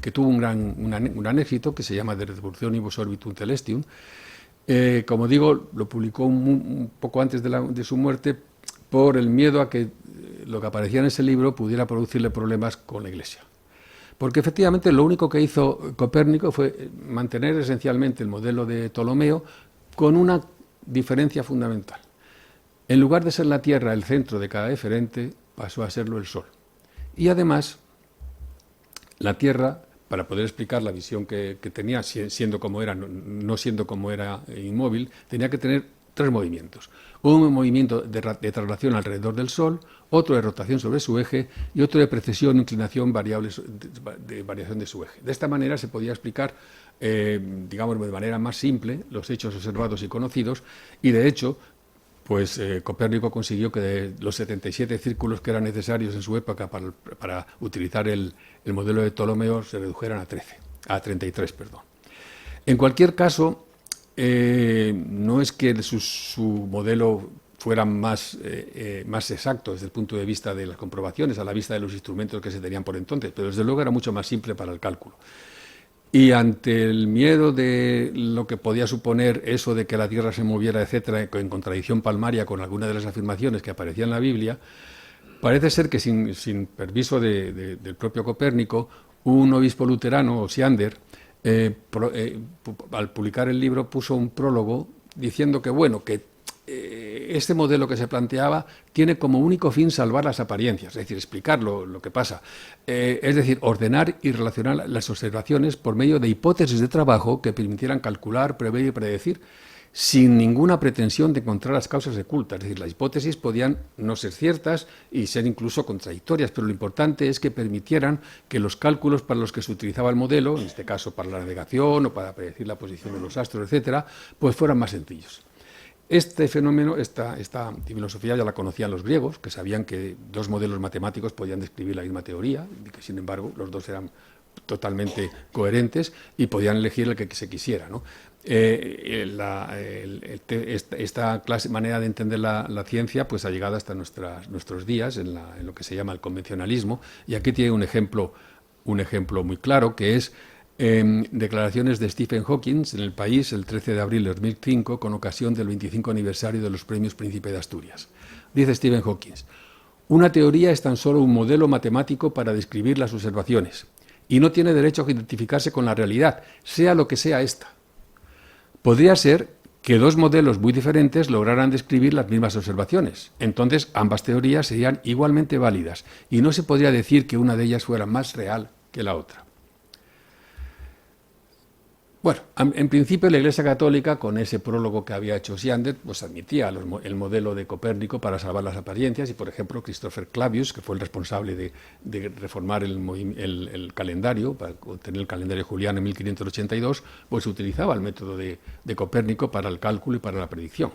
que tuvo un gran éxito, que se llama De Revolutionibus Orbitum Celestium. Como digo, lo publicó un poco antes de su muerte por el miedo a que lo que aparecía en ese libro pudiera producirle problemas con la Iglesia. Porque efectivamente lo único que hizo Copérnico fue mantener esencialmente el modelo de Ptolomeo con una diferencia fundamental. En lugar de ser la Tierra el centro de cada eferente, pasó a serlo el Sol. Y además, la Tierra, para poder explicar la visión que tenía, siendo como era, no siendo como era inmóvil, tenía que tener tres movimientos. Un movimiento de traslación alrededor del Sol, otro de rotación sobre su eje y otro de precesión e inclinación variables de variación de su eje. De esta manera se podía explicar, digamos, de manera más simple los hechos observados y conocidos, y de hecho, pues Copérnico consiguió que de los 77 círculos que eran necesarios en su época para utilizar el modelo de Ptolomeo se redujeran a 33. En cualquier caso, no es que su modelo fuera más exacto desde el punto de vista de las comprobaciones, a la vista de los instrumentos que se tenían por entonces, pero desde luego era mucho más simple para el cálculo. Y ante el miedo de lo que podía suponer eso de que la Tierra se moviera, etcétera, en contradicción palmaria con alguna de las afirmaciones que aparecían en la Biblia, parece ser que sin permiso del propio Copérnico, un obispo luterano, Osiander, al publicar el libro puso un prólogo diciendo que este modelo que se planteaba tiene como único fin salvar las apariencias, es decir, explicar lo que pasa, es decir, ordenar y relacionar las observaciones por medio de hipótesis de trabajo que permitieran calcular, prever y predecir sin ninguna pretensión de encontrar las causas ocultas. Es decir, las hipótesis podían no ser ciertas y ser incluso contradictorias, pero lo importante es que permitieran que los cálculos para los que se utilizaba el modelo, en este caso para la navegación o para predecir la posición de los astros, etcétera, pues fueran más sencillos. Este fenómeno, esta filosofía ya la conocían los griegos, que sabían que dos modelos matemáticos podían describir la misma teoría, y que sin embargo los dos eran totalmente coherentes y podían elegir el que se quisiera, ¿no? Esta manera de entender la ciencia pues ha llegado hasta nuestros días en lo que se llama el convencionalismo, y aquí tiene un ejemplo muy claro, que es declaraciones de Stephen Hawking en El País el 13 de abril de 2005 con ocasión del 25 aniversario de los premios Príncipe de Asturias. Dice Stephen Hawking: una teoría es tan solo un modelo matemático para describir las observaciones y no tiene derecho a identificarse con la realidad, sea lo que sea esta. Podría ser que dos modelos muy diferentes lograran describir las mismas observaciones. Entonces, ambas teorías serían igualmente válidas y no se podría decir que una de ellas fuera más real que la otra. Bueno, en principio la Iglesia Católica, con ese prólogo que había hecho Osiander, pues admitía el modelo de Copérnico para salvar las apariencias, y por ejemplo Christopher Clavius, que fue el responsable de reformar el calendario, para obtener el calendario juliano en 1582, pues utilizaba el método de Copérnico para el cálculo y para la predicción.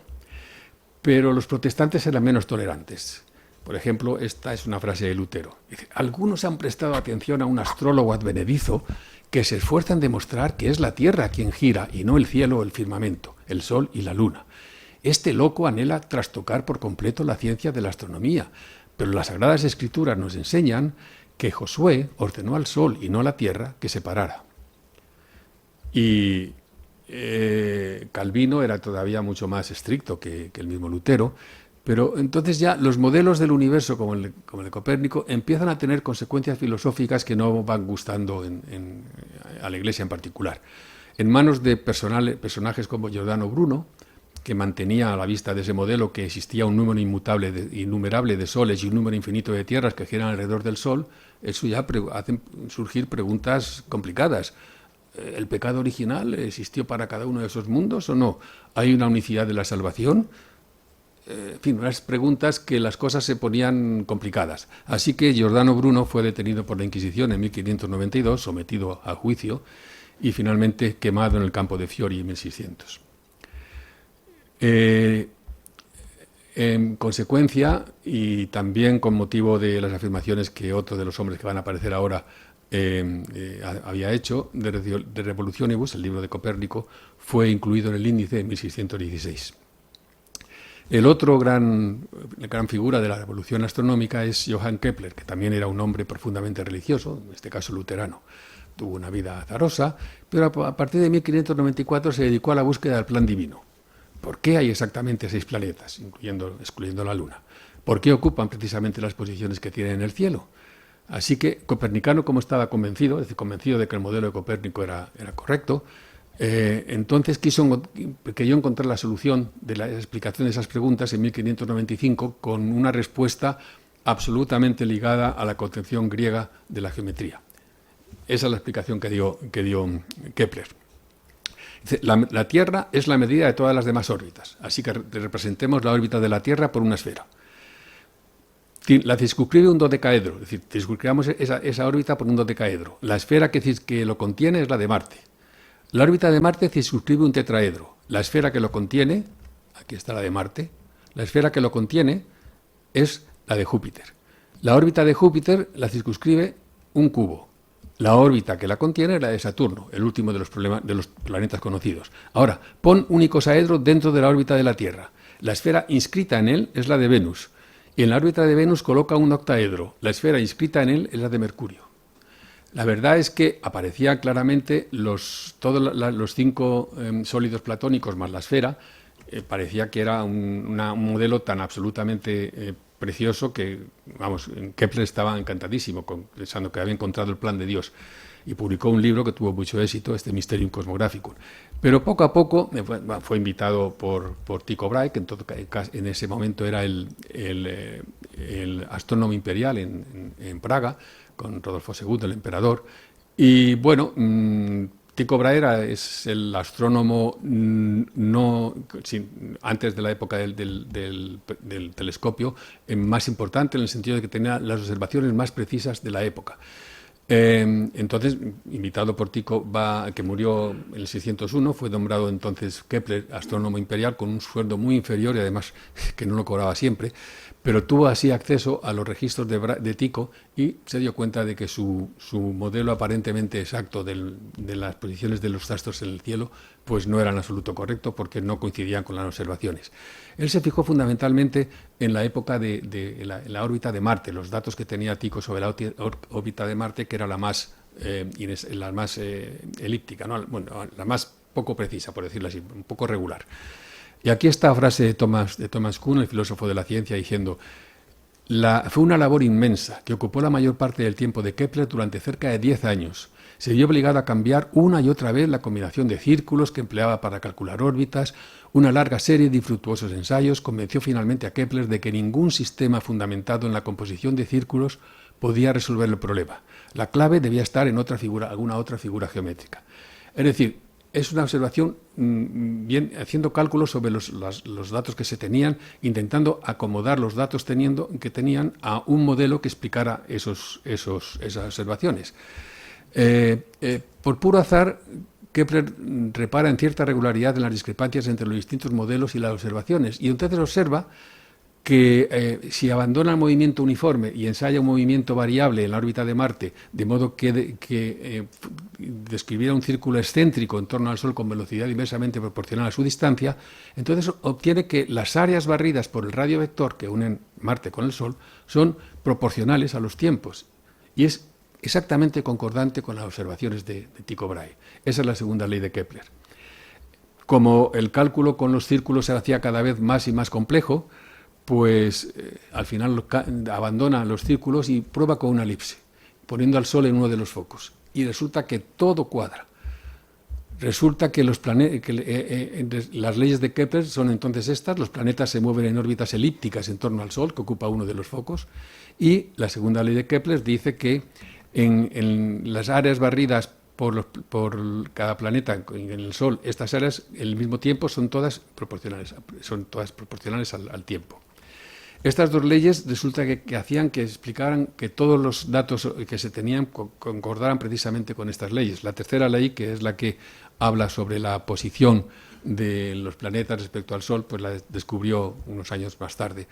Pero los protestantes eran menos tolerantes. Por ejemplo, esta es una frase de Lutero. Dice: algunos han prestado atención a un astrólogo advenedizo que se esfuerza en demostrar que es la Tierra quien gira y no el cielo o el firmamento, el Sol y la Luna. Este loco anhela trastocar por completo la ciencia de la astronomía, pero las Sagradas Escrituras nos enseñan que Josué ordenó al Sol y no a la Tierra que se parara. Y Calvino era todavía mucho más estricto que el mismo Lutero, Pero entonces ya los modelos del universo, como el de Copérnico, empiezan a tener consecuencias filosóficas que no van gustando a la Iglesia en particular. En manos de personajes como Giordano Bruno, que mantenía a la vista de ese modelo que existía un número innumerable de soles y un número infinito de tierras que giran alrededor del Sol, eso ya hace surgir preguntas complicadas. ¿El pecado original existió para cada uno de esos mundos o no? ¿Hay una unicidad de la salvación? En fin, unas preguntas que las cosas se ponían complicadas. Así que Giordano Bruno fue detenido por la Inquisición en 1592, sometido a juicio y finalmente quemado en el campo de Fiori en 1600. En consecuencia, y también con motivo de las afirmaciones que otro de los hombres que van a aparecer ahora había hecho, de Revolutionibus, el libro de Copérnico, fue incluido en el índice en 1616. El otro gran figura de la revolución astronómica es Johann Kepler, que también era un hombre profundamente religioso, en este caso luterano. Tuvo una vida azarosa, pero a partir de 1594 se dedicó a la búsqueda del plan divino. ¿Por qué hay exactamente 6 planetas, excluyendo la Luna? ¿Por qué ocupan precisamente las posiciones que tienen en el cielo? Así que Copernicano, como estaba convencido, es decir, convencido de que el modelo de Copérnico era correcto, entonces creyó encontrar la solución de la explicación de esas preguntas en 1595 con una respuesta absolutamente ligada a la concepción griega de la geometría. Esa es la explicación que dio Kepler. La Tierra es la medida de todas las demás órbitas, así que representemos la órbita de la Tierra por una esfera. La circunscribe un dodecaedro, es decir, circunscribamos esa órbita por un dodecaedro. La esfera que lo contiene es la de Marte. La órbita de Marte circunscribe un tetraedro. La esfera que lo contiene, aquí está la de Marte, la esfera que lo contiene es la de Júpiter. La órbita de Júpiter la circunscribe un cubo. La órbita que la contiene es la de Saturno, el último de los planetas conocidos. Ahora, pon un icosaedro dentro de la órbita de la Tierra. La esfera inscrita en él es la de Venus. Y en la órbita de Venus coloca un octaedro. La esfera inscrita en él es la de Mercurio. La verdad es que aparecían claramente todos los 5 sólidos platónicos más la esfera. Parecía que era un modelo tan absolutamente precioso que, vamos, Kepler estaba encantadísimo, pensando que había encontrado el plan de Dios. Y publicó un libro que tuvo mucho éxito, Mysterium Cosmographicum. Pero poco a poco fue invitado por Tycho Brahe, que en ese momento era el astrónomo imperial en Praga, con Rodolfo II, el emperador. Y bueno, Tycho Brahe es el astrónomo antes de la época del telescopio más importante, en el sentido de que tenía las observaciones más precisas de la época. Entonces, invitado por Tycho, que murió en el 601, fue nombrado entonces Kepler astrónomo imperial con un sueldo muy inferior y además que no lo cobraba siempre, pero tuvo así acceso a los registros de Tycho y se dio cuenta de que su modelo aparentemente exacto de las posiciones de los astros en el cielo pues no era en absoluto correcto porque no coincidían con las observaciones. Él se fijó fundamentalmente en la época de la órbita de Marte, los datos que tenía Tycho sobre la órbita de Marte, que era la más elíptica, ¿no? Bueno, la más poco precisa, por decirlo así, un poco regular. Y aquí está la frase de Thomas Kuhn, el filósofo de la ciencia, diciendo: fue una labor inmensa que ocupó la mayor parte del tiempo de Kepler durante cerca de 10 años. Se vio obligado a cambiar una y otra vez la combinación de círculos que empleaba para calcular órbitas. Una larga serie de infructuosos ensayos convenció finalmente a Kepler de que ningún sistema fundamentado en la composición de círculos podía resolver el problema. La clave debía estar en alguna otra figura geométrica. Es decir, es una observación haciendo cálculos sobre los datos que se tenían, intentando acomodar los datos que tenían a un modelo que explicara esas observaciones. Por puro azar, Kepler repara en cierta regularidad en las discrepancias entre los distintos modelos y las observaciones, y entonces observa que si abandona el movimiento uniforme y ensaya un movimiento variable en la órbita de Marte, de modo que describiera un círculo excéntrico en torno al Sol con velocidad inversamente proporcional a su distancia, entonces obtiene que las áreas barridas por el radio vector que unen Marte con el Sol son proporcionales a los tiempos, y es exactamente concordante con las observaciones de Tycho Brahe. Esa es la segunda ley de Kepler. Como el cálculo con los círculos se hacía cada vez más y más complejo, pues al final abandona los círculos y prueba con una elipse, poniendo al Sol en uno de los focos. Y resulta que todo cuadra. Resulta que las leyes de Kepler son entonces estas: los planetas se mueven en órbitas elípticas en torno al Sol, que ocupa uno de los focos, y la segunda ley de Kepler dice que en las áreas barridas por cada planeta en el Sol, estas áreas al mismo tiempo son todas proporcionales al tiempo. Estas dos leyes resulta que hacían que explicaran que todos los datos que se tenían concordaran precisamente con estas leyes. La tercera ley, que es la que habla sobre la posición de los planetas respecto al Sol, pues la descubrió unos años más tarde.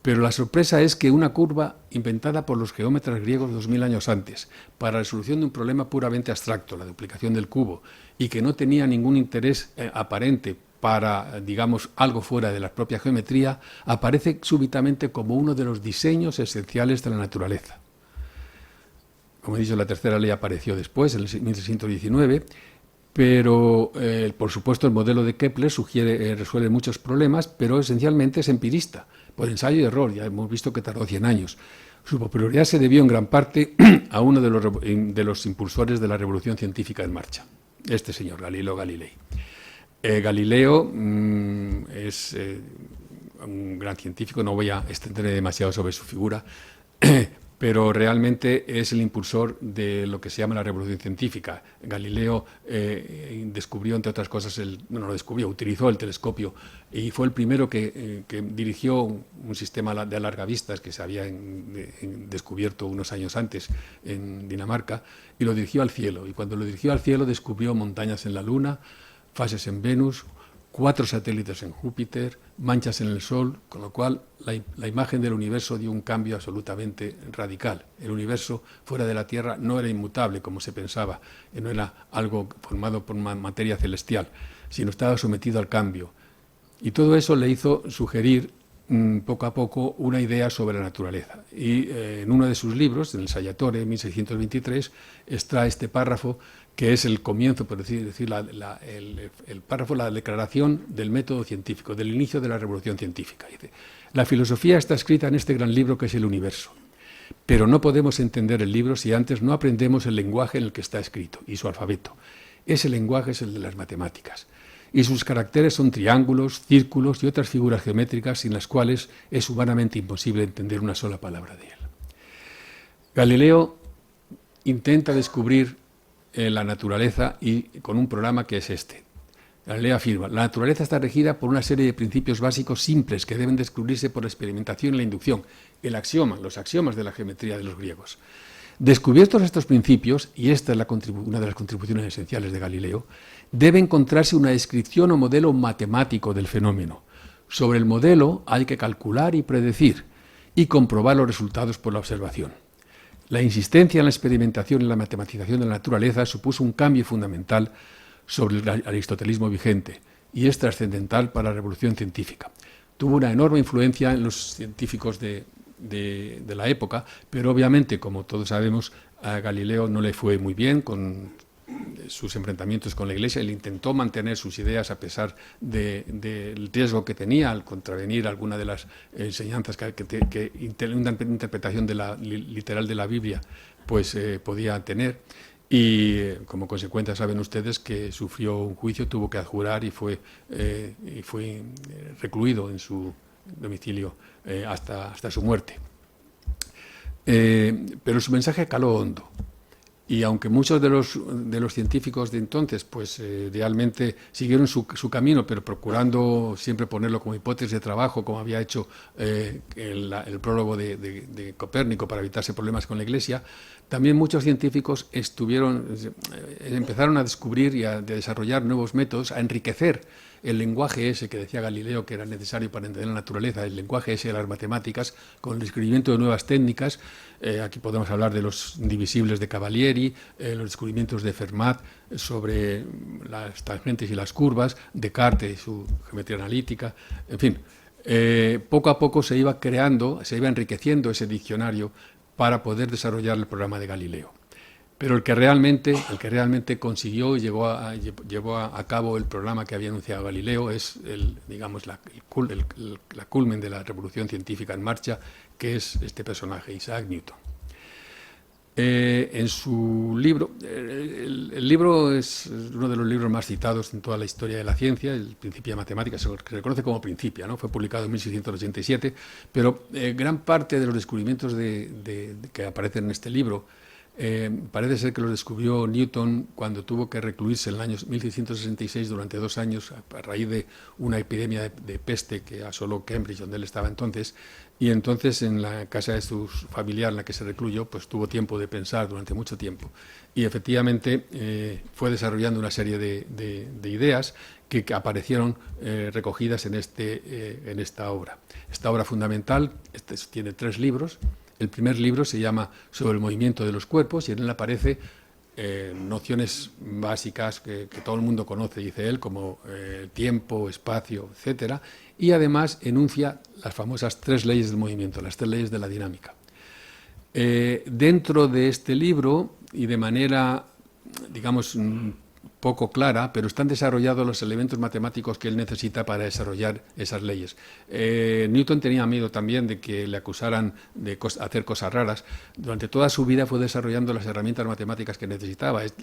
Pero la sorpresa es que una curva inventada por los geómetras griegos 2000 años antes, para la resolución de un problema puramente abstracto, la duplicación del cubo, y que no tenía ningún interés aparente para, digamos, algo fuera de la propia geometría, aparece súbitamente como uno de los diseños esenciales de la naturaleza. Como he dicho, la tercera ley apareció después, en el 1619, pero, por supuesto, el modelo de Kepler resuelve muchos problemas, pero esencialmente es empirista, por ensayo y error. Ya hemos visto que tardó 100 años. Su popularidad se debió en gran parte a uno de los impulsores de la revolución científica en marcha, este señor, Galileo Galilei. Galileo es un gran científico, no voy a extenderme demasiado sobre su figura, pero realmente es el impulsor de lo que se llama la revolución científica. Galileo descubrió, entre otras cosas, utilizó el telescopio y fue el primero que dirigió un sistema de alargavistas que se había descubierto unos años antes en Dinamarca, y lo dirigió al cielo. Y cuando lo dirigió al cielo descubrió montañas en la Luna, fases en Venus, 4 satélites en Júpiter, manchas en el Sol, con lo cual la imagen del universo dio un cambio absolutamente radical. El universo fuera de la Tierra no era inmutable, como se pensaba, no era algo formado por materia celestial, sino estaba sometido al cambio. Y todo eso le hizo sugerir poco a poco una idea sobre la naturaleza. Y en uno de sus libros, en el Sayatore, 1623, extrae este párrafo que es el comienzo, por decir el párrafo, la declaración del método científico, del inicio de la revolución científica. Dice: la filosofía está escrita en este gran libro que es el universo, pero no podemos entender el libro si antes no aprendemos el lenguaje en el que está escrito y su alfabeto. Ese lenguaje es el de las matemáticas, y sus caracteres son triángulos, círculos y otras figuras geométricas sin las cuales es humanamente imposible entender una sola palabra de él. Galileo intenta descubrir la naturaleza y con un programa que es este. Galileo afirma: la naturaleza está regida por una serie de principios básicos simples que deben descubrirse por la experimentación y la inducción. Los axiomas de la geometría de los griegos. Descubiertos estos principios, y esta es una de las contribuciones esenciales de Galileo, debe encontrarse una descripción o modelo matemático del fenómeno. Sobre el modelo hay que calcular y predecir, y comprobar los resultados por la observación. La insistencia en la experimentación y la matematización de la naturaleza supuso un cambio fundamental sobre el aristotelismo vigente y es trascendental para la revolución científica. Tuvo una enorme influencia en los científicos de la época, pero obviamente, como todos sabemos, a Galileo no le fue muy bien con sus enfrentamientos con la Iglesia. Él intentó mantener sus ideas a pesar del riesgo que tenía al contravenir alguna de las enseñanzas que una interpretación literal de la Biblia pues podía tener. Y como consecuencia saben ustedes que sufrió un juicio, tuvo que adjurar y fue recluido en su domicilio hasta su muerte. Pero su mensaje caló hondo. Y aunque muchos de los científicos de entonces pues realmente siguieron su camino, pero procurando siempre ponerlo como hipótesis de trabajo, como había hecho el prólogo de Copérnico para evitarse problemas con la Iglesia, también muchos científicos empezaron a descubrir y a desarrollar nuevos métodos, a enriquecer el lenguaje ese que decía Galileo que era necesario para entender la naturaleza, el lenguaje ese de las matemáticas, con el descubrimiento de nuevas técnicas. Aquí podemos hablar de los divisibles de Cavalieri, los descubrimientos de Fermat sobre las tangentes y las curvas, Descartes y su geometría analítica, en fin. Poco a poco se iba enriqueciendo ese diccionario para poder desarrollar el programa de Galileo. Pero el que realmente consiguió y llevó a cabo el programa que había anunciado Galileo es, la culmen de la revolución científica en marcha, que es este personaje, Isaac Newton. En su libro, el libro es uno de los libros más citados en toda la historia de la ciencia, el Principia de Matemáticas, se reconoce como Principia, ¿no? Fue publicado en 1687, pero gran parte de los descubrimientos que aparecen en este libro parece ser que los descubrió Newton cuando tuvo que recluirse en el año 1666 durante 2 años a raíz de una epidemia de peste que asoló Cambridge, donde él estaba entonces, y entonces en la casa de su familiar en la que se recluyó, pues tuvo tiempo de pensar durante mucho tiempo. Y efectivamente fue desarrollando una serie de ideas que aparecieron recogidas en esta obra. Esta obra fundamental tiene 3 libros. El primer libro se llama Sobre el movimiento de los cuerpos y en él aparece nociones básicas que todo el mundo conoce, dice él, como tiempo, espacio, etcétera, y además enuncia las famosas 3 leyes del movimiento, las 3 leyes de la dinámica. Dentro de este libro, y de manera, digamos, poco clara, pero están desarrollados los elementos matemáticos que él necesita para desarrollar esas leyes. Newton tenía miedo también de que le acusaran de hacer cosas raras. Durante toda su vida fue desarrollando las herramientas matemáticas que necesitaba. Es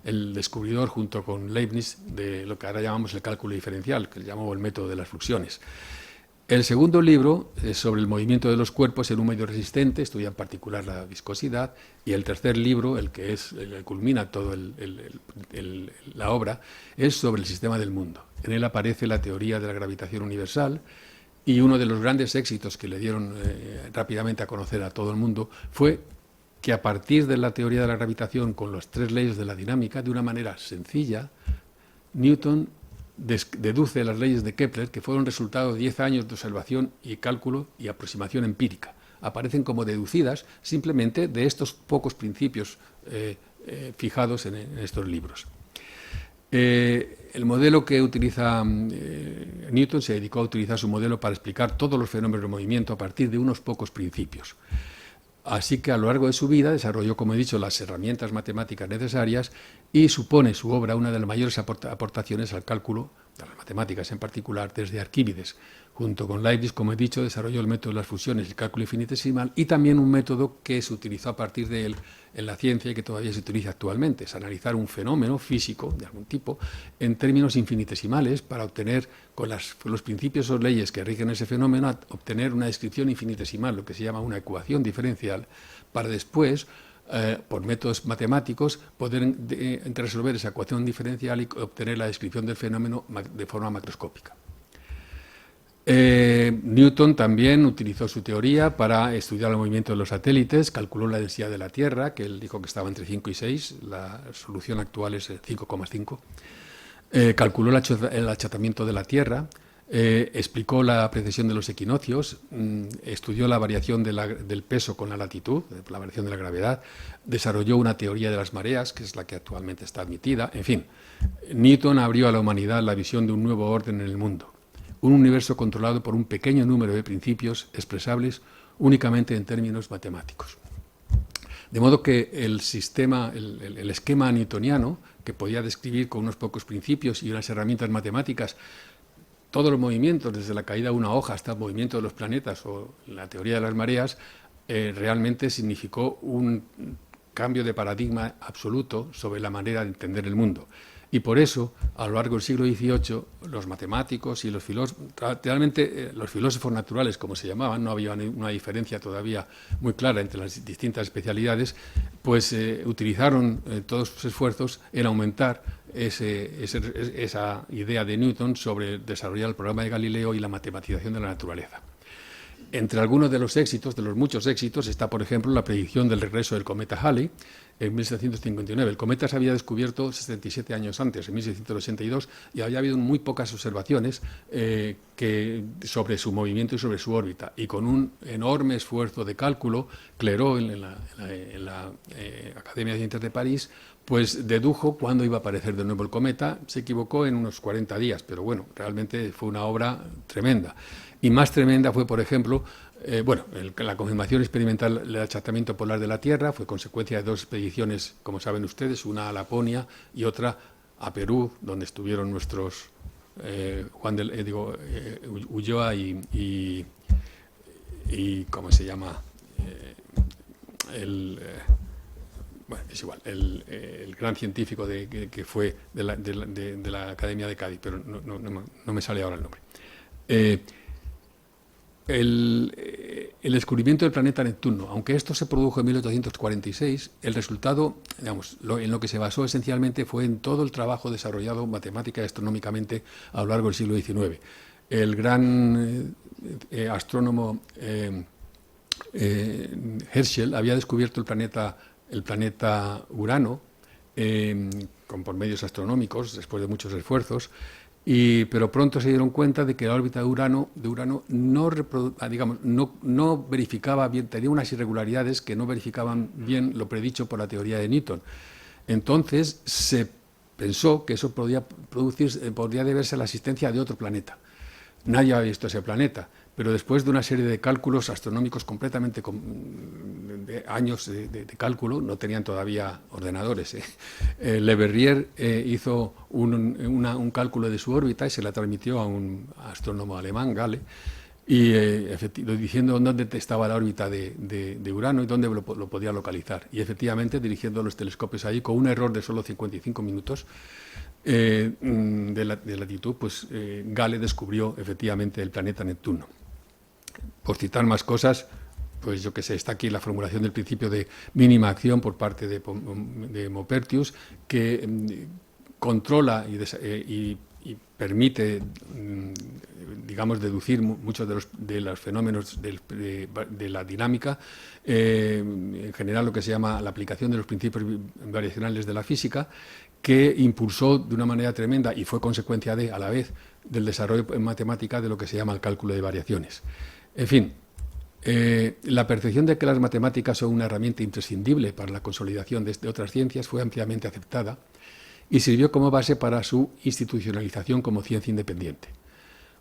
el descubridor, junto con Leibniz, de lo que ahora llamamos el cálculo diferencial, que le llamamos el método de las fluxiones. El segundo libro es sobre el movimiento de los cuerpos en un medio resistente, estudia en particular la viscosidad, y el tercer libro, el que culmina toda la obra, es sobre el sistema del mundo. En él aparece la teoría de la gravitación universal, y uno de los grandes éxitos que le dieron rápidamente a conocer a todo el mundo fue que a partir de la teoría de la gravitación, con las 3 leyes de la dinámica, de una manera sencilla, Newton deduce las leyes de Kepler, que fueron resultado de 10 años de observación y cálculo y aproximación empírica. Aparecen como deducidas simplemente de estos pocos principios fijados en estos libros. El modelo que utiliza Newton, se dedicó a utilizar su modelo para explicar todos los fenómenos de movimiento a partir de unos pocos principios. Así que a lo largo de su vida desarrolló, como he dicho, las herramientas matemáticas necesarias y supone su obra una de las mayores aportaciones al cálculo, a las matemáticas en particular, desde Arquímedes. Junto con Leibniz, como he dicho, desarrolló el método de las fusiones y el cálculo infinitesimal, y también un método que se utilizó a partir de él en la ciencia y que todavía se utiliza actualmente, es analizar un fenómeno físico de algún tipo en términos infinitesimales para obtener, con los principios o leyes que rigen ese fenómeno, obtener una descripción infinitesimal, lo que se llama una ecuación diferencial, para después, por métodos matemáticos, poder resolver esa ecuación diferencial y obtener la descripción del fenómeno de forma macroscópica. Newton también utilizó su teoría para estudiar el movimiento de los satélites, calculó la densidad de la Tierra, que él dijo que estaba entre 5 y 6, la solución actual es 5,5. Calculó el achatamiento de la Tierra, explicó la precesión de los equinoccios, estudió la variación del peso con la latitud, la variación de la gravedad, desarrolló una teoría de las mareas, que es la que actualmente está admitida. En fin, Newton abrió a la humanidad la visión de un nuevo orden en el mundo, un universo controlado por un pequeño número de principios expresables únicamente en términos matemáticos. De modo que el esquema newtoniano, que podía describir con unos pocos principios y unas herramientas matemáticas todos los movimientos, desde la caída de una hoja hasta el movimiento de los planetas o la teoría de las mareas, realmente significó un cambio de paradigma absoluto sobre la manera de entender el mundo. Y por eso, a lo largo del siglo XVIII, los matemáticos y los filósofos, realmente los filósofos naturales, como se llamaban, no había una diferencia todavía muy clara entre las distintas especialidades, pues utilizaron todos sus esfuerzos en aumentar esa idea de Newton sobre desarrollar el programa de Galileo y la matematización de la naturaleza. Entre algunos de los éxitos, de los muchos éxitos, está, por ejemplo, la predicción del regreso del cometa Halley en 1759. El cometa se había descubierto 77 años antes, en 1682, y había habido muy pocas observaciones sobre su movimiento y sobre su órbita. Y con un enorme esfuerzo de cálculo, Clairaut, en la Academia de Ciencias de París, pues dedujo cuándo iba a aparecer de nuevo el cometa. Se equivocó en unos 40 días, pero bueno, realmente fue una obra tremenda. Y más tremenda fue, por ejemplo, La confirmación experimental del achatamiento polar de la Tierra fue consecuencia de dos expediciones, como saben ustedes, una a Laponia y otra a Perú, donde estuvieron nuestros Ulloa y ¿cómo se llama? Es igual, el gran científico que fue de la Academia de Cádiz, pero no me sale ahora el nombre. El descubrimiento del planeta Neptuno, aunque esto se produjo en 1846, el resultado, digamos, en lo que se basó esencialmente fue en todo el trabajo desarrollado matemática y astronómicamente a lo largo del siglo XIX. El gran astrónomo Herschel había descubierto el planeta Urano por medios astronómicos, después de muchos esfuerzos, pero pronto se dieron cuenta de que la órbita de Urano no verificaba bien, tenía unas irregularidades que no verificaban bien lo predicho por la teoría de Newton. Entonces se pensó que eso podría deberse a la existencia de otro planeta. Nadie había visto ese planeta, pero después de una serie de cálculos astronómicos completamente de años de cálculo, no tenían todavía ordenadores. Le Verrier hizo un cálculo de su órbita y se la transmitió a un astrónomo alemán, Gale, y diciendo dónde estaba la órbita de Urano y dónde lo podía localizar. Y dirigiendo los telescopios ahí con un error de solo 55 minutos, de latitud, pues Gale descubrió efectivamente el planeta Neptuno. Por citar más cosas, pues yo que sé, está aquí la formulación del principio de mínima acción por parte de Maupertuis, que controla y permite, digamos, deducir muchos de los fenómenos de la dinámica, en general lo que se llama la aplicación de los principios variacionales de la física, que impulsó de una manera tremenda y fue consecuencia a la vez del desarrollo en matemática de lo que se llama el cálculo de variaciones. En fin, la percepción de que las matemáticas son una herramienta imprescindible para la consolidación de otras ciencias fue ampliamente aceptada y sirvió como base para su institucionalización como ciencia independiente.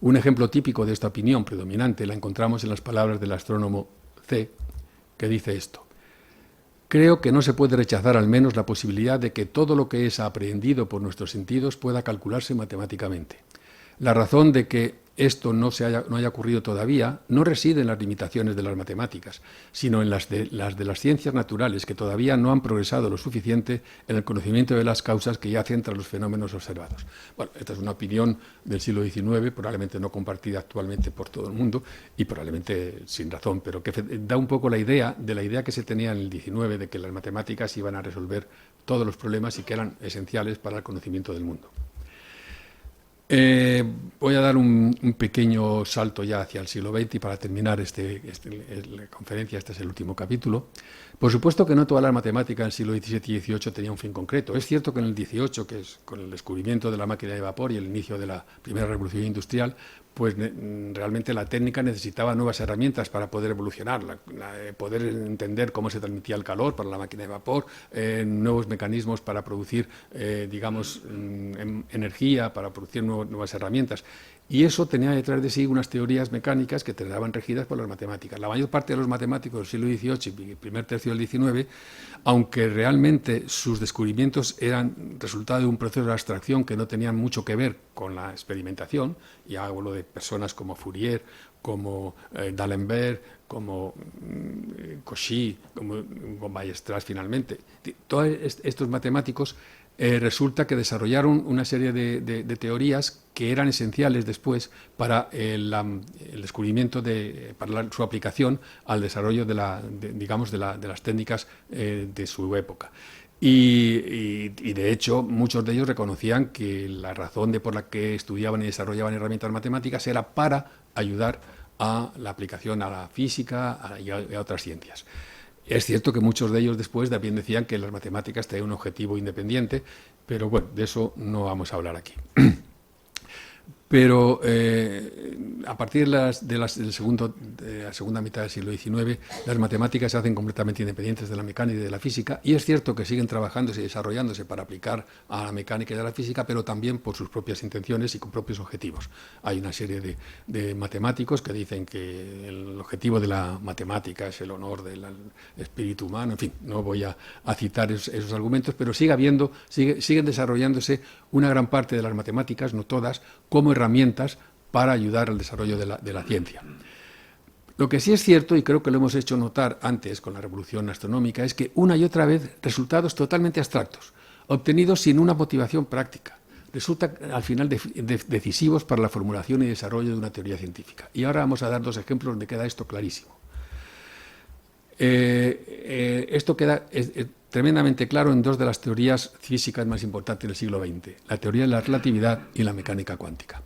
Un ejemplo típico de esta opinión predominante la encontramos en las palabras del astrónomo C, que dice esto: creo que no se puede rechazar al menos la posibilidad de que todo lo que es aprehendido por nuestros sentidos pueda calcularse matemáticamente. La razón de que esto no haya ocurrido todavía no reside en las limitaciones de las matemáticas, sino en las de las ciencias naturales, que todavía no han progresado lo suficiente en el conocimiento de las causas que yacen tras los fenómenos observados. Bueno, esta es una opinión del siglo XIX, probablemente no compartida actualmente por todo el mundo y probablemente sin razón, pero que da un poco la idea que se tenía en el XIX de que las matemáticas iban a resolver todos los problemas y que eran esenciales para el conocimiento del mundo. Voy a dar un pequeño salto ya hacia el siglo XX y para terminar la conferencia, este es el último capítulo. Por supuesto que no todas las matemáticas del siglo XVII y XVIII tenían un fin concreto. Es cierto que en el XVIII, que es con el descubrimiento de la máquina de vapor y el inicio de la primera revolución industrial, pues realmente la técnica necesitaba nuevas herramientas para poder evolucionar, poder entender cómo se transmitía el calor para la máquina de vapor, nuevos mecanismos para producir, energía, para producir nuevas herramientas. Y eso tenía detrás de sí unas teorías mecánicas que quedaban regidas por las matemáticas. La mayor parte de los matemáticos del siglo XVIII y el primer tercio del XIX, aunque realmente sus descubrimientos eran resultado de un proceso de abstracción que no tenían mucho que ver con la experimentación, y hablo de personas como Fourier, como D'Alembert, como Cauchy, como Weierstrass finalmente. Todos estos matemáticos resulta que desarrollaron una serie de teorías que eran esenciales después para el descubrimiento, para su aplicación al desarrollo de las técnicas de su época. Y de hecho, muchos de ellos reconocían que la razón por la que estudiaban y desarrollaban herramientas matemáticas era para ayudar a la aplicación a la física y a otras ciencias. Es cierto que muchos de ellos después también decían que las matemáticas tenían un objetivo independiente, pero bueno, de eso no vamos a hablar aquí. Pero a partir de la segunda mitad del siglo XIX, las matemáticas se hacen completamente independientes de la mecánica y de la física, y es cierto que siguen trabajándose y desarrollándose para aplicar a la mecánica y a la física, pero también por sus propias intenciones y con propios objetivos. Hay una serie de matemáticos que dicen que el objetivo de la matemática es el honor del espíritu humano, en fin, no voy a citar esos argumentos, pero siguen desarrollándose una gran parte de las matemáticas, no todas, como herramientas para ayudar al desarrollo de la ciencia. Lo que sí es cierto, y creo que lo hemos hecho notar antes con la revolución astronómica, es que una y otra vez resultados totalmente abstractos, obtenidos sin una motivación práctica, resultan al final decisivos para la formulación y desarrollo de una teoría científica. Y ahora vamos a dar dos ejemplos donde queda esto clarísimo. Esto queda tremendamente claro en dos de las teorías físicas más importantes del siglo XX, la teoría de la relatividad y la mecánica cuántica.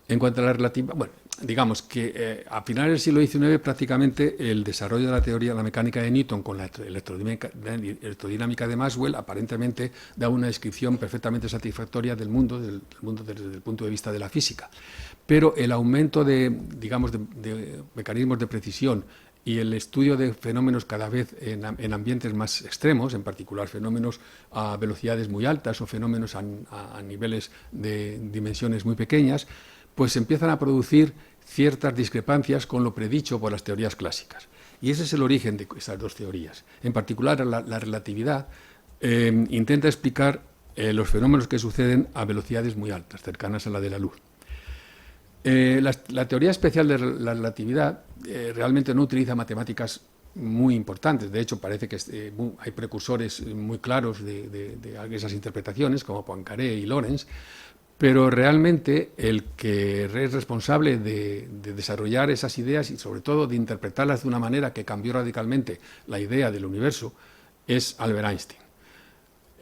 En cuanto a la relatividad, bueno, digamos que a finales del siglo XIX prácticamente el desarrollo de la teoría de la mecánica de Newton con la electrodinámica de Maxwell aparentemente da una descripción perfectamente satisfactoria del mundo desde el punto de vista de la física. Pero el aumento de mecanismos de precisión y el estudio de fenómenos cada vez en ambientes más extremos, en particular fenómenos a velocidades muy altas o fenómenos a niveles de dimensiones muy pequeñas, pues empiezan a producir ciertas discrepancias con lo predicho por las teorías clásicas. Y ese es el origen de estas dos teorías. En particular, la relatividad intenta explicar los fenómenos que suceden a velocidades muy altas, cercanas a la de la luz. La teoría especial de la relatividad realmente no utiliza matemáticas muy importantes. De hecho, parece que hay precursores muy claros de esas interpretaciones, como Poincaré y Lorentz, pero realmente el que es responsable de desarrollar esas ideas y sobre todo de interpretarlas de una manera que cambió radicalmente la idea del universo es Albert Einstein.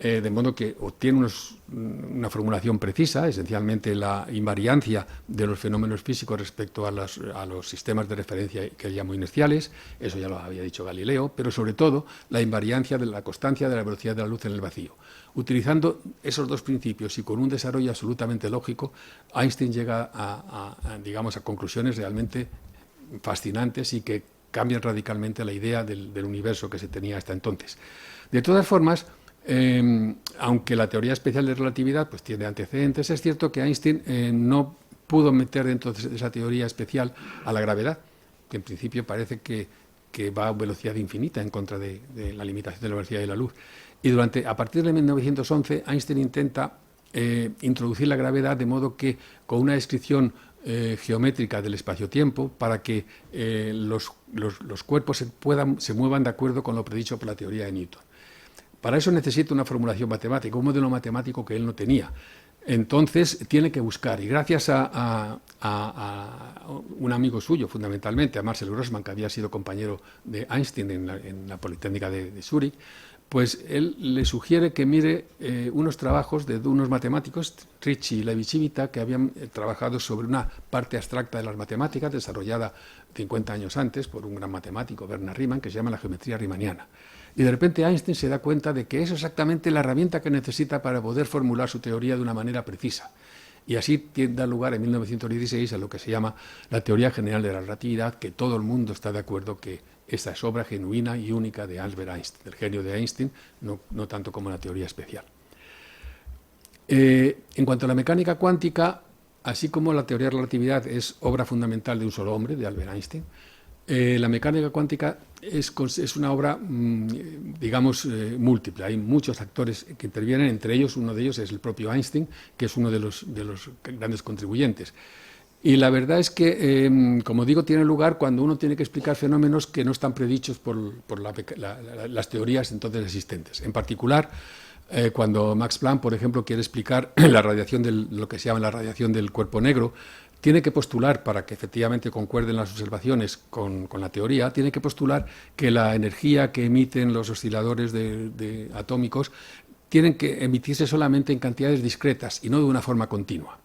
De modo que obtiene una formulación precisa, esencialmente la invariancia de los fenómenos físicos respecto a los sistemas de referencia que él llamó inerciales, eso ya lo había dicho Galileo, pero sobre todo la invariancia de la constancia de la velocidad de la luz en el vacío. Utilizando esos dos principios y con un desarrollo absolutamente lógico, Einstein llega a conclusiones realmente fascinantes y que cambian radicalmente la idea del universo que se tenía hasta entonces. De todas formas, aunque la teoría especial de relatividad pues tiene antecedentes, es cierto que Einstein no pudo meter dentro de esa teoría especial a la gravedad, que en principio parece que va a velocidad infinita en contra de la limitación de la velocidad de la luz. Y a partir de 1911, Einstein intenta introducir la gravedad de modo que con una descripción geométrica del espacio-tiempo para que los cuerpos se muevan de acuerdo con lo predicho por la teoría de Newton. Para eso necesita una formulación matemática, un modelo matemático que él no tenía. Entonces tiene que buscar, y gracias a un amigo suyo, fundamentalmente, a Marcel Grossmann, que había sido compañero de Einstein en la Politécnica de Zúrich, pues él le sugiere que mire unos trabajos de unos matemáticos, Ricci y Levi-Civita, que habían trabajado sobre una parte abstracta de las matemáticas, desarrollada 50 años antes por un gran matemático, Bernard Riemann, que se llama la geometría riemanniana. Y de repente Einstein se da cuenta de que es exactamente la herramienta que necesita para poder formular su teoría de una manera precisa. Y así da lugar en 1916 a lo que se llama la teoría general de la relatividad, que todo el mundo está de acuerdo que esta es obra genuina y única de Albert Einstein, del genio de Einstein, no tanto como la teoría especial. En cuanto a la mecánica cuántica, así como la teoría de la relatividad es obra fundamental de un solo hombre, de Albert Einstein, la mecánica cuántica es una obra, digamos, múltiple. Hay muchos actores que intervienen, entre ellos, uno de ellos es el propio Einstein, que es uno de los grandes contribuyentes. Y la verdad es que, como digo, tiene lugar cuando uno tiene que explicar fenómenos que no están predichos por las teorías entonces existentes. En particular, cuando Max Planck, por ejemplo, quiere explicar la radiación lo que se llama la radiación del cuerpo negro, tiene que postular, para que efectivamente concuerden las observaciones con la teoría, tiene que postular que la energía que emiten los osciladores atómicos tienen que emitirse solamente en cantidades discretas y no de una forma continua.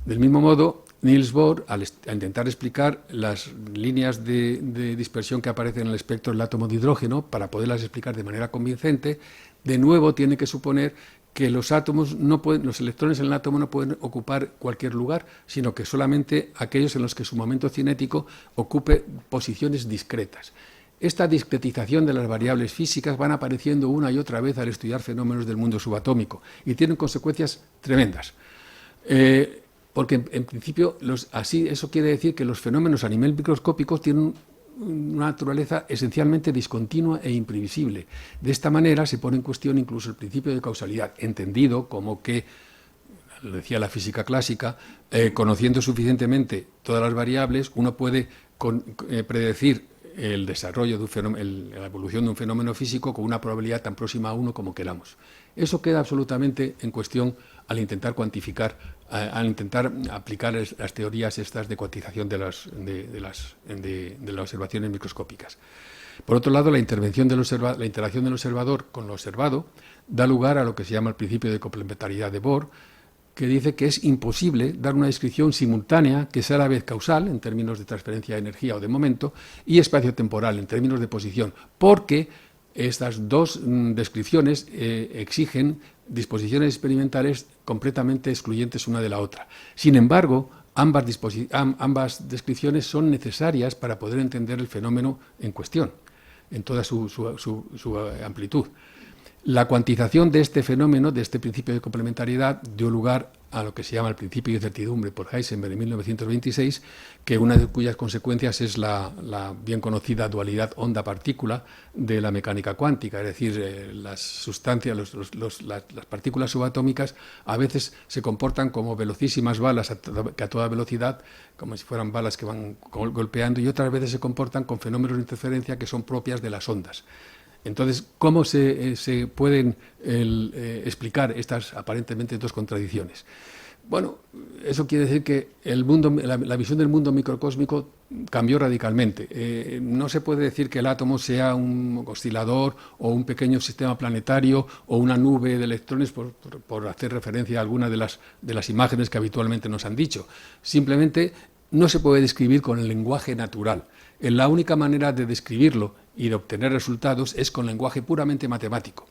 Del mismo modo, Niels Bohr, al intentar explicar las líneas de dispersión que aparecen en el espectro del átomo de hidrógeno, para poderlas explicar de manera convincente, de nuevo tiene que suponer que los átomos no pueden, los electrones en el átomo no pueden ocupar cualquier lugar, sino que solamente aquellos en los que su momento cinético ocupe posiciones discretas. Esta discretización de las variables físicas van apareciendo una y otra vez al estudiar fenómenos del mundo subatómico y tienen consecuencias tremendas. Porque en principio eso quiere decir que los fenómenos a nivel microscópico tienen una naturaleza esencialmente discontinua e imprevisible. De esta manera se pone en cuestión incluso el principio de causalidad, entendido como que, lo decía la física clásica, conociendo suficientemente todas las variables, uno puede predecir el desarrollo de un fenómeno, la evolución de un fenómeno físico con una probabilidad tan próxima a 1 como queramos. Eso queda absolutamente en cuestión al intentar cuantificar, al intentar aplicar las teorías estas de cuantización de las observaciones microscópicas. Por otro lado, la interacción del observador con lo observado da lugar a lo que se llama el principio de complementariedad de Bohr, que dice que es imposible dar una descripción simultánea que sea a la vez causal, en términos de transferencia de energía o de momento, y espacio-temporal, en términos de posición, porque estas dos descripciones exigen disposiciones experimentales completamente excluyentes una de la otra. Sin embargo, ambas descripciones son necesarias para poder entender el fenómeno en cuestión, en toda su amplitud. La cuantización de este fenómeno, de este principio de complementariedad, dio lugar a lo que se llama el principio de incertidumbre por Heisenberg en 1926, que una de cuyas consecuencias es la bien conocida dualidad onda-partícula de la mecánica cuántica, es decir, las sustancias, las partículas subatómicas a veces se comportan como velocísimas balas que a toda velocidad, como si fueran balas que van golpeando, y otras veces se comportan con fenómenos de interferencia que son propias de las ondas. Entonces, ¿cómo se pueden explicar estas aparentemente dos contradicciones? Bueno, eso quiere decir que la visión del mundo microcósmico cambió radicalmente. No se puede decir que el átomo sea un oscilador o un pequeño sistema planetario o una nube de electrones, por hacer referencia a algunas de las imágenes que habitualmente nos han dicho. Simplemente no se puede describir con el lenguaje natural. La única manera de describirlo y de obtener resultados es con lenguaje puramente matemático.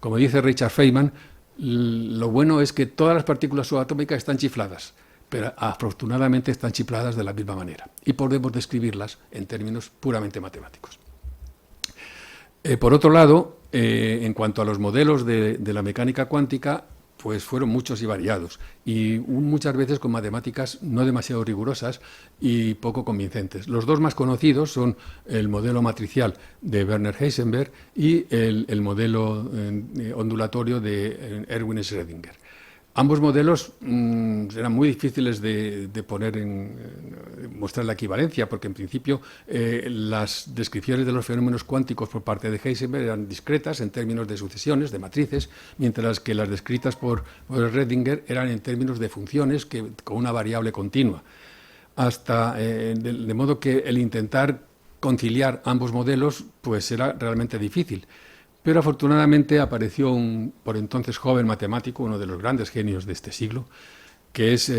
Como dice Richard Feynman, lo bueno es que todas las partículas subatómicas están chifladas, pero afortunadamente están chifladas de la misma manera y podemos describirlas en términos puramente matemáticos. Por otro lado, en cuanto a los modelos de la mecánica cuántica, pues fueron muchos y variados, y muchas veces con matemáticas no demasiado rigurosas y poco convincentes. Los dos más conocidos son el modelo matricial de Werner Heisenberg y el modelo ondulatorio de Erwin Schrödinger. Ambos modelos eran muy difíciles de mostrar la equivalencia, porque en principio las descripciones de los fenómenos cuánticos por parte de Heisenberg eran discretas en términos de sucesiones, de matrices, mientras que las descritas por Schrödinger eran en términos de funciones con una variable continua. De modo que el intentar conciliar ambos modelos pues era realmente difícil. Pero afortunadamente apareció un por entonces joven matemático, uno de los grandes genios de este siglo, que es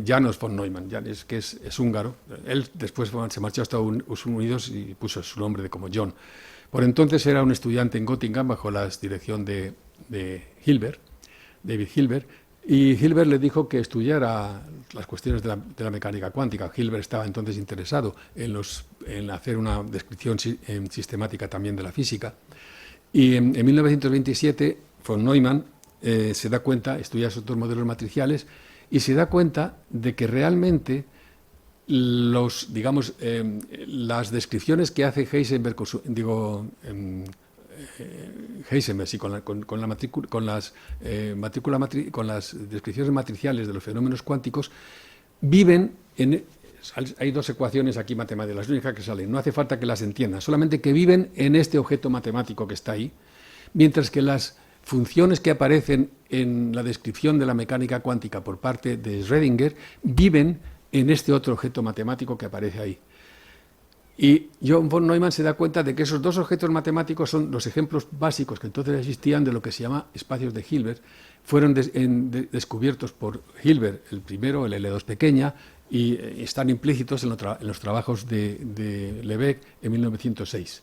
János von Neumann, que es húngaro. Él después se marchó a Estados Unidos y puso su nombre como John. Por entonces era un estudiante en Göttingen bajo la dirección de David Hilbert, y Hilbert le dijo que estudiara las cuestiones de la mecánica cuántica. Hilbert estaba entonces interesado en hacer una descripción sistemática también de la física. Y en 1927 von Neumann se da cuenta, estudia esos dos modelos matriciales y se da cuenta de que realmente las descripciones que hace Heisenberg, Heisenberg con las descripciones matriciales de los fenómenos cuánticos, hay dos ecuaciones aquí matemáticas, las únicas que salen, no hace falta que las entiendan, solamente que viven en este objeto matemático que está ahí, mientras que las funciones que aparecen en la descripción de la mecánica cuántica por parte de Schrödinger viven en este otro objeto matemático que aparece ahí. Y John von Neumann se da cuenta de que esos dos objetos matemáticos son los ejemplos básicos que entonces existían de lo que se llama espacios de Hilbert. Fueron descubiertos por Hilbert, el primero, el L2 pequeña, y están implícitos en los trabajos de Lebesgue en 1906.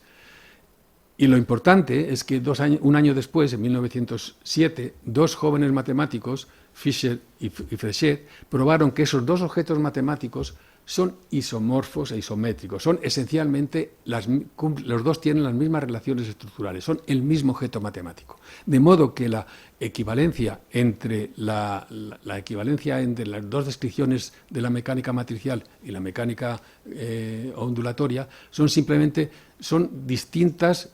Y lo importante es que un año después, en 1907, dos jóvenes matemáticos, Fischer y Fréchet, probaron que esos dos objetos matemáticos son isomorfos e isométricos. Son esencialmente, los dos tienen las mismas relaciones estructurales, son el mismo objeto matemático. De modo que la equivalencia entre las dos descripciones de la mecánica matricial y la mecánica ondulatoria son simplemente distintas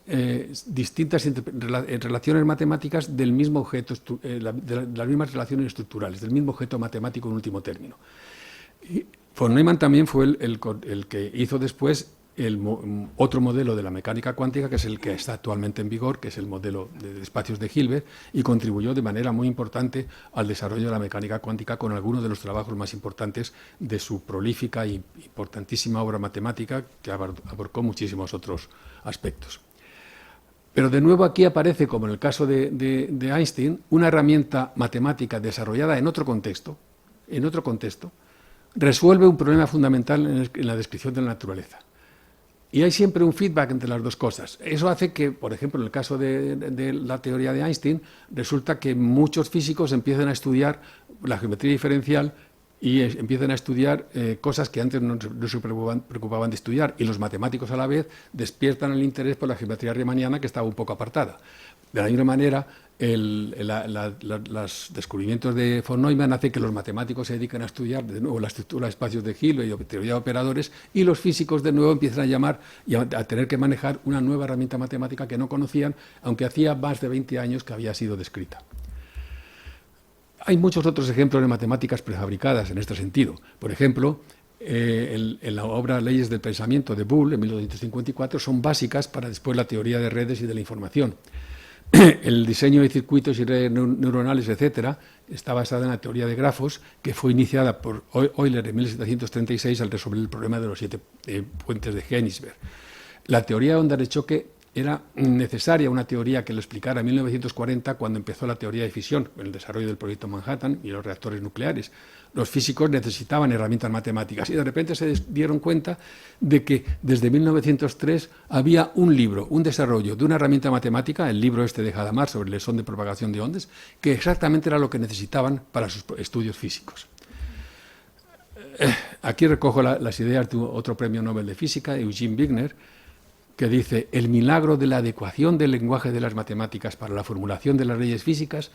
relaciones matemáticas del mismo objeto, de las mismas relaciones estructurales, del mismo objeto matemático en último término. Y von Neumann también fue el que hizo después otro modelo de la mecánica cuántica, que es el que está actualmente en vigor, que es el modelo de espacios de Hilbert, y contribuyó de manera muy importante al desarrollo de la mecánica cuántica con algunos de los trabajos más importantes de su prolífica e importantísima obra matemática, que abarcó muchísimos otros aspectos. Pero de nuevo aquí aparece, como en el caso de Einstein, una herramienta matemática desarrollada en otro contexto, resuelve un problema fundamental en la descripción de la naturaleza. Y hay siempre un feedback entre las dos cosas. Eso hace que, por ejemplo, en el caso de la teoría de Einstein, resulta que muchos físicos empiezan a estudiar la geometría diferencial y empiezan a estudiar cosas que antes no se preocupaban de estudiar. Y los matemáticos, a la vez, despiertan el interés por la geometría riemanniana, que estaba un poco apartada. De la misma manera, los descubrimientos de von Neumann hacen que los matemáticos se dediquen a estudiar de nuevo la estructura de espacios de Hilbert y teoría de operadores, y los físicos de nuevo empiezan a llamar y a tener que manejar una nueva herramienta matemática que no conocían, aunque hacía más de 20 años que había sido descrita. Hay muchos otros ejemplos de matemáticas prefabricadas en este sentido. Por ejemplo, en la obra Leyes del Pensamiento de Boole, en 1954, son básicas para después la teoría de redes y de la información. El diseño de circuitos y redes neuronales, etcétera, está basada en la teoría de grafos, que fue iniciada por Euler en 1736 al resolver el problema de los 7 puentes de Königsberg. La teoría de ondas de choque era necesaria, una teoría que lo explicara en 1940, cuando empezó la teoría de fisión, en el desarrollo del proyecto Manhattan y los reactores nucleares. Los físicos necesitaban herramientas matemáticas y de repente se dieron cuenta de que desde 1903 había un libro, un desarrollo de una herramienta matemática, el libro este de Hadamard sobre el lesón de propagación de ondas, que exactamente era lo que necesitaban para sus estudios físicos. Aquí recojo las ideas de otro premio Nobel de Física, Eugene Wigner, que dice: el milagro de la adecuación del lenguaje de las matemáticas para la formulación de las leyes físicas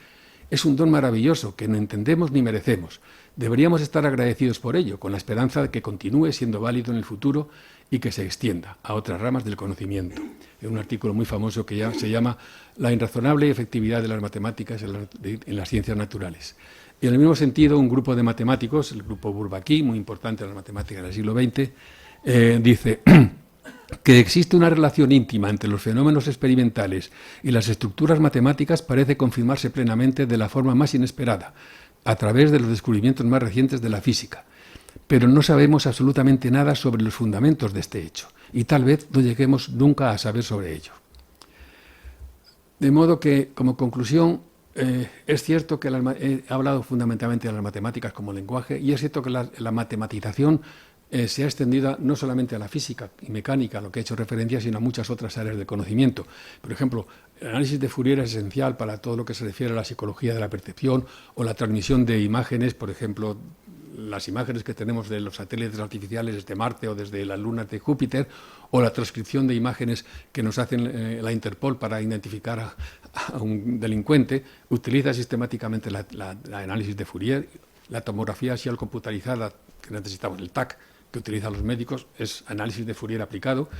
es un don maravilloso que no entendemos ni merecemos. Deberíamos estar agradecidos por ello, con la esperanza de que continúe siendo válido en el futuro y que se extienda a otras ramas del conocimiento. Es un artículo muy famoso que ya se llama La irrazonable efectividad de las matemáticas en las ciencias naturales. Y en el mismo sentido, un grupo de matemáticos, el grupo Bourbaki, muy importante en las matemáticas del siglo XX, dice que existe una relación íntima entre los fenómenos experimentales y las estructuras matemáticas parece confirmarse plenamente de la forma más inesperada, a través de los descubrimientos más recientes de la física. Pero no sabemos absolutamente nada sobre los fundamentos de este hecho, y tal vez no lleguemos nunca a saber sobre ello. De modo que, como conclusión, es cierto que he hablado fundamentalmente de las matemáticas como lenguaje, y es cierto que la matematización se ha extendido no solamente a la física y mecánica, a lo que he hecho referencia, sino a muchas otras áreas de conocimiento. Por ejemplo, el análisis de Fourier es esencial para todo lo que se refiere a la psicología de la percepción o la transmisión de imágenes, por ejemplo, las imágenes que tenemos de los satélites artificiales desde Marte o desde las lunas de Júpiter, o la transcripción de imágenes que nos hacen la Interpol para identificar a un delincuente, utiliza sistemáticamente el análisis de Fourier. La tomografía axial computarizada que necesitamos, el TAC, que utilizan los médicos, es análisis de Fourier aplicado.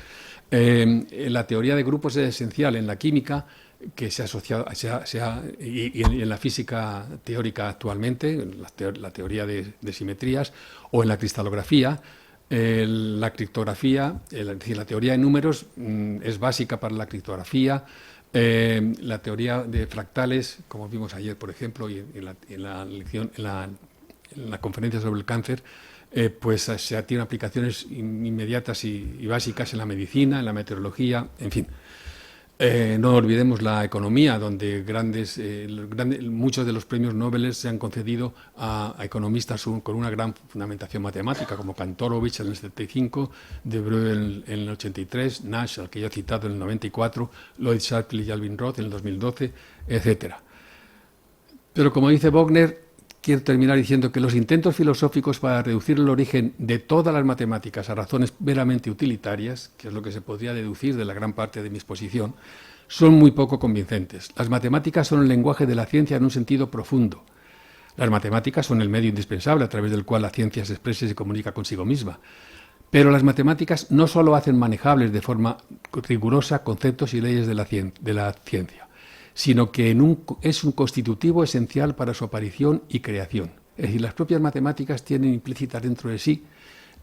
La teoría de grupos es esencial en la química, que se ha asociado y en la física teórica actualmente, la teoría de simetrías, o en la cristalografía. La criptografía, es decir, la teoría de números es básica para la criptografía. La teoría de fractales, como vimos ayer, por ejemplo, y en la conferencia sobre el cáncer, pues tiene aplicaciones inmediatas y básicas en la medicina, en la meteorología, en fin. No olvidemos la economía, donde muchos de los premios Nobel se han concedido a economistas con una gran fundamentación matemática, como Kantorovich en el 75, De Broglie en el 83, Nash, al que yo he citado, en el 94, Lloyd Shapley y Alvin Roth en el 2012, etcétera. Pero como dice Wagner, quiero terminar diciendo que los intentos filosóficos para reducir el origen de todas las matemáticas a razones meramente utilitarias, que es lo que se podría deducir de la gran parte de mi exposición, son muy poco convincentes. Las matemáticas son el lenguaje de la ciencia en un sentido profundo. Las matemáticas son el medio indispensable a través del cual la ciencia se expresa y se comunica consigo misma. Pero las matemáticas no solo hacen manejables de forma rigurosa conceptos y leyes de la ciencia, sino que es un constitutivo esencial para su aparición y creación. Es decir, las propias matemáticas tienen implícita dentro de sí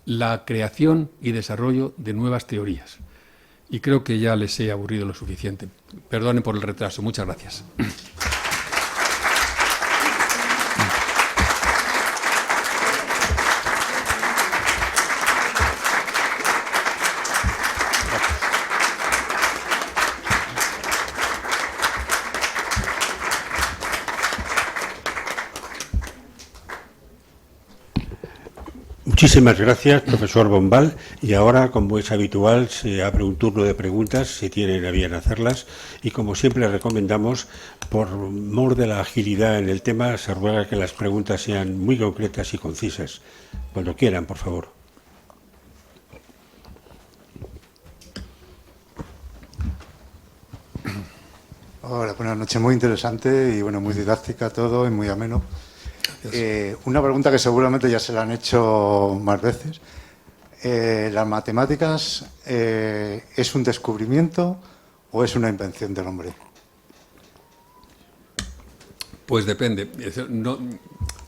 la creación y desarrollo de nuevas teorías. Y creo que ya les he aburrido lo suficiente. Perdonen por el retraso. Muchas gracias. Muchísimas gracias, profesor Bombal. Y ahora, como es habitual, se abre un turno de preguntas, si tienen a bien hacerlas. Y como siempre recomendamos, por mor de la agilidad en el tema, se ruega que las preguntas sean muy concretas y concisas. Cuando quieran, por favor. Hola, buenas noches. Muy interesante y bueno, muy didáctica todo y muy ameno. Una pregunta que seguramente ya se la han hecho más veces. ¿Las matemáticas es un descubrimiento o es una invención del hombre? Pues depende.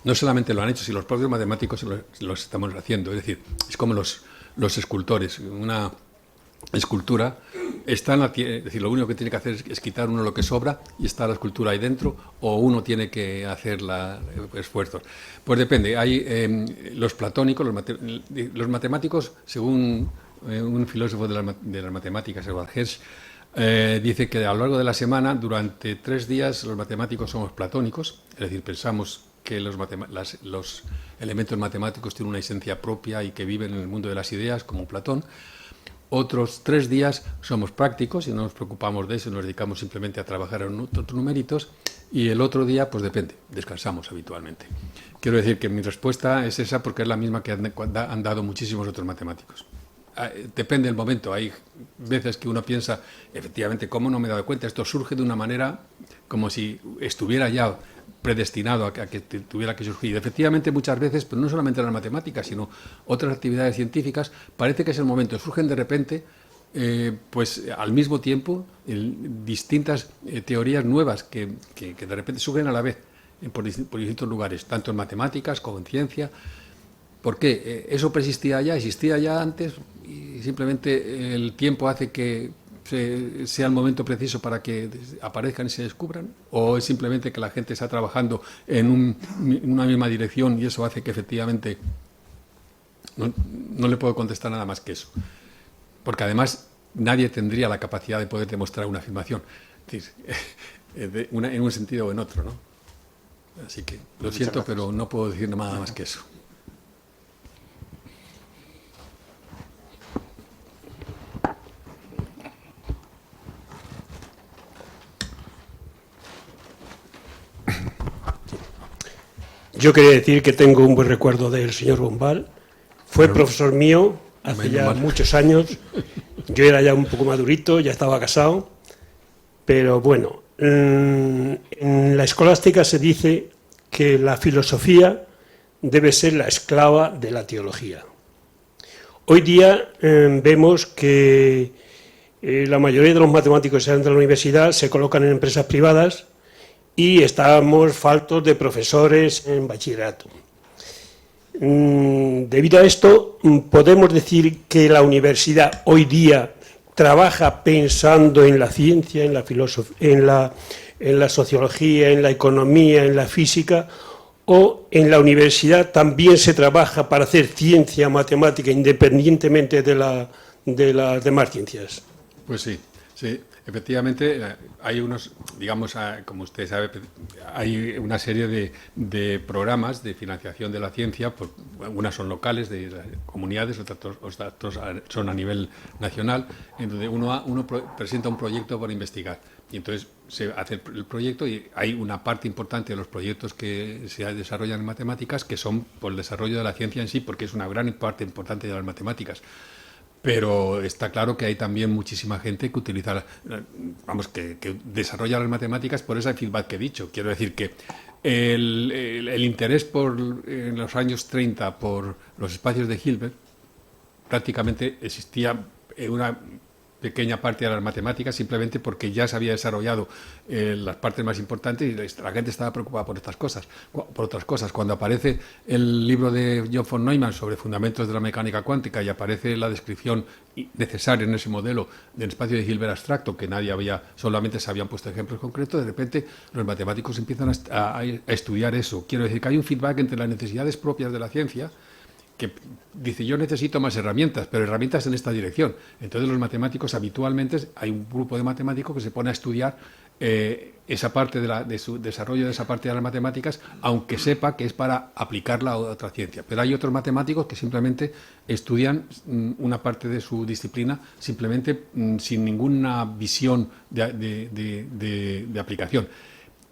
No solamente lo han hecho, sino los propios matemáticos los estamos haciendo. Es decir, es como los escultores. Una escultura está en la tierra, es decir, lo único que tiene que hacer es quitar uno lo que sobra y está la escultura ahí dentro, o uno tiene que hacer esfuerzos. Pues depende. Hay los platónicos, los matemáticos, según un filósofo de las matemáticas, Edward Hertz, dice que a lo largo de la semana, durante 3 días, los matemáticos somos platónicos, es decir, pensamos que los elementos matemáticos tienen una esencia propia y que viven en el mundo de las ideas, como Platón. Otros 3 días somos prácticos y no nos preocupamos de eso, nos dedicamos simplemente a trabajar en otros numeritos, y el otro día, pues depende, descansamos habitualmente. Quiero decir que mi respuesta es esa porque es la misma que han dado muchísimos otros matemáticos. Depende del momento. Hay veces que uno piensa, efectivamente, ¿cómo no me he dado cuenta? Esto surge de una manera como si estuviera ya predestinado a que tuviera que surgir. Efectivamente, muchas veces, pero no solamente las matemáticas, sino otras actividades científicas, parece que es el momento. Surgen de repente, pues al mismo tiempo, distintas teorías nuevas que de repente surgen a la vez por distintos lugares, tanto en matemáticas como en ciencia. ¿Por qué? Eso existía ya antes, y simplemente el tiempo hace que sea el momento preciso para que aparezcan y se descubran, o es simplemente que la gente está trabajando en una misma dirección y eso hace que efectivamente no le puedo contestar nada más que eso, porque además nadie tendría la capacidad de poder demostrar una afirmación, es decir, en un sentido o en otro, ¿no? Así que lo siento, pero no puedo decir nada más que eso. Yo quería decir que tengo un buen recuerdo del señor Bombal. Fue profesor mío hace ya muchos años. Yo era ya un poco madurito, ya estaba casado. Pero bueno, en la escolástica se dice que la filosofía debe ser la esclava de la teología. Hoy día vemos que la mayoría de los matemáticos que salen de la universidad se colocan en empresas privadas y estamos faltos de profesores en bachillerato. Debido a esto, podemos decir que la universidad hoy día trabaja pensando en la ciencia, en la filosofía, en la sociología, en la economía, en la física, o en la universidad también se trabaja para hacer ciencia, matemática, independientemente de las demás ciencias. Pues sí, sí. Efectivamente, hay unos, digamos, como usted sabe, hay una serie de programas de financiación de la ciencia, unas son locales de las comunidades, otros son a nivel nacional, en donde uno presenta un proyecto para investigar. Y entonces se hace el proyecto y hay una parte importante de los proyectos que se desarrollan en matemáticas que son por el desarrollo de la ciencia en sí, porque es una gran parte importante de las matemáticas. Pero está claro que hay también muchísima gente que utiliza, que desarrolla las matemáticas por ese feedback que he dicho. Quiero decir que el interés en los años 30 por los espacios de Hilbert prácticamente existía en una pequeña parte de las matemáticas simplemente porque ya se había desarrollado las partes más importantes y la gente estaba preocupada por otras cosas. Cuando aparece el libro de John von Neumann sobre fundamentos de la mecánica cuántica y aparece la descripción necesaria en ese modelo del espacio de Hilbert abstracto, que solamente se habían puesto ejemplos concretos, de repente los matemáticos empiezan a estudiar eso. Quiero decir que hay un feedback entre las necesidades propias de la ciencia, que dice, yo necesito más herramientas, pero herramientas en esta dirección. Entonces los matemáticos habitualmente, hay un grupo de matemáticos que se pone a estudiar esa parte de su desarrollo de esa parte de las matemáticas, aunque sepa que es para aplicarla a otra ciencia. Pero hay otros matemáticos que simplemente estudian una parte de su disciplina simplemente sin ninguna visión de aplicación.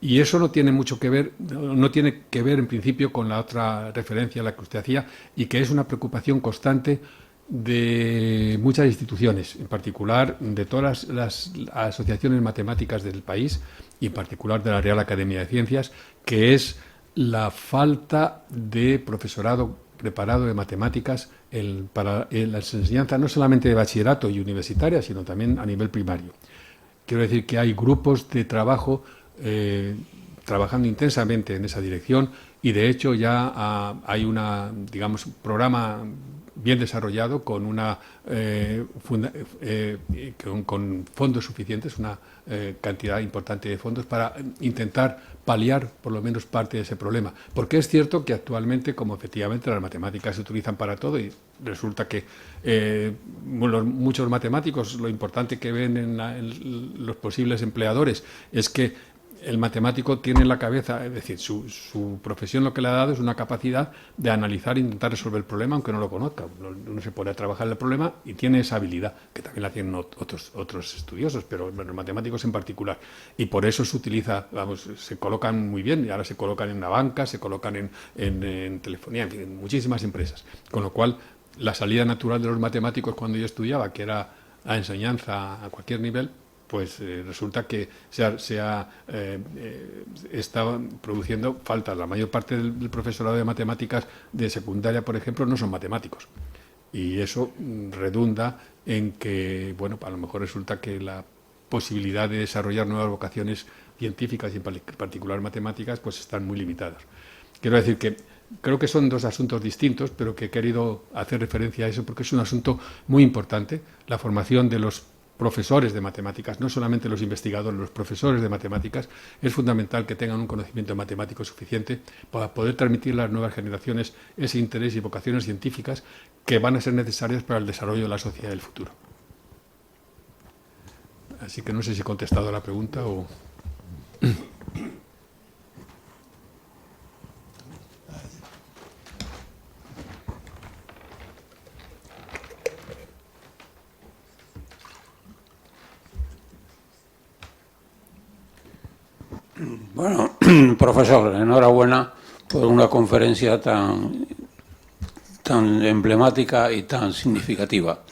Y eso no tiene mucho que ver, no tiene que ver en principio con la otra referencia a la que usted hacía, y que es una preocupación constante de muchas instituciones, en particular de todas las asociaciones matemáticas del país, y en particular de la Real Academia de Ciencias, que es la falta de profesorado preparado de matemáticas para la enseñanza no solamente de bachillerato y universitaria, sino también a nivel primario. Quiero decir que hay grupos de trabajo trabajando intensamente en esa dirección, y de hecho ya hay un programa bien desarrollado con con fondos suficientes, una cantidad importante de fondos para intentar paliar por lo menos parte de ese problema. Porque es cierto que actualmente, como efectivamente las matemáticas se utilizan para todo, y resulta que muchos matemáticos lo importante que ven en los posibles empleadores es que el matemático tiene en la cabeza, es decir, su profesión lo que le ha dado es una capacidad de analizar e intentar resolver el problema, aunque no lo conozca. Uno se pone a trabajar el problema y tiene esa habilidad, que también la tienen otros estudiosos, pero los matemáticos en particular. Y por eso se utiliza, se colocan muy bien, y ahora se colocan en una banca, se colocan en telefonía, en fin, en muchísimas empresas. Con lo cual, la salida natural de los matemáticos cuando yo estudiaba, que era la enseñanza a cualquier nivel, pues resulta que está produciendo falta. La mayor parte del profesorado de matemáticas de secundaria, por ejemplo, no son matemáticos. Y eso redunda en que, a lo mejor resulta que la posibilidad de desarrollar nuevas vocaciones científicas y en particular matemáticas, pues están muy limitadas. Quiero decir que creo que son dos asuntos distintos, pero que he querido hacer referencia a eso porque es un asunto muy importante, la formación de los profesores de matemáticas, no solamente los investigadores, los profesores de matemáticas. Es fundamental que tengan un conocimiento matemático suficiente para poder transmitir a las nuevas generaciones ese interés y vocaciones científicas que van a ser necesarias para el desarrollo de la sociedad del futuro. Así que no sé si he contestado a la pregunta o... Bueno, profesor, enhorabuena por una conferencia tan emblemática y tan significativa.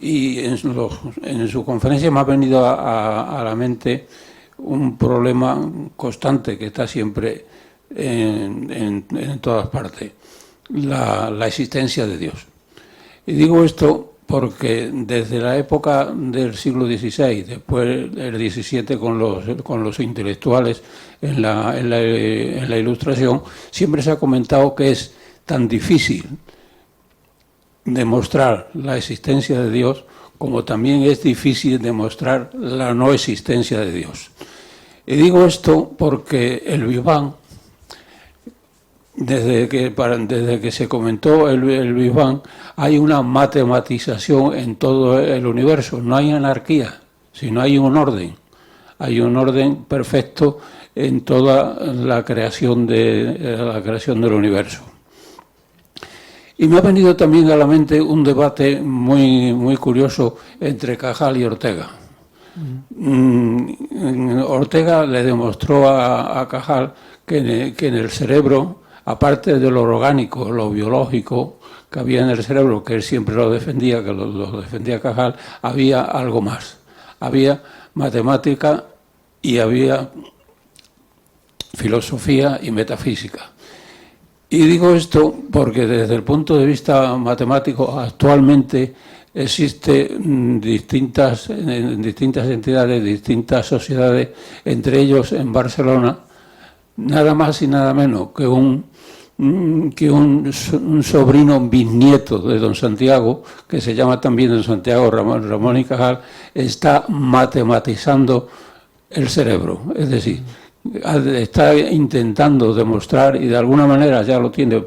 Y en su conferencia me ha venido a la mente un problema constante que está siempre en todas partes, la existencia de Dios. Y digo esto porque desde la época del siglo XVI, después del XVII con los intelectuales en la Ilustración, siempre se ha comentado que es tan difícil demostrar la existencia de Dios como también es difícil demostrar la no existencia de Dios. Y digo esto porque el Big Bang, desde que se comentó el Big Bang, hay una matematización en todo el universo, no hay anarquía, si no hay un orden perfecto en toda la creación del universo. Y me ha venido también a la mente un debate muy curioso entre Cajal y Ortega. Ortega le demostró a Cajal que en el cerebro, aparte de lo orgánico, lo biológico que había en el cerebro, que él siempre lo defendía, que lo defendía Cajal, había algo más. Había matemática y había filosofía y metafísica. Y digo esto porque desde el punto de vista matemático actualmente existen distintas entidades, distintas sociedades, entre ellos en Barcelona, nada más y nada menos que un sobrino bisnieto de don Santiago, que se llama también don Santiago Ramón y Cajal, está matematizando el cerebro, es decir, está intentando demostrar, y de alguna manera ya lo tiene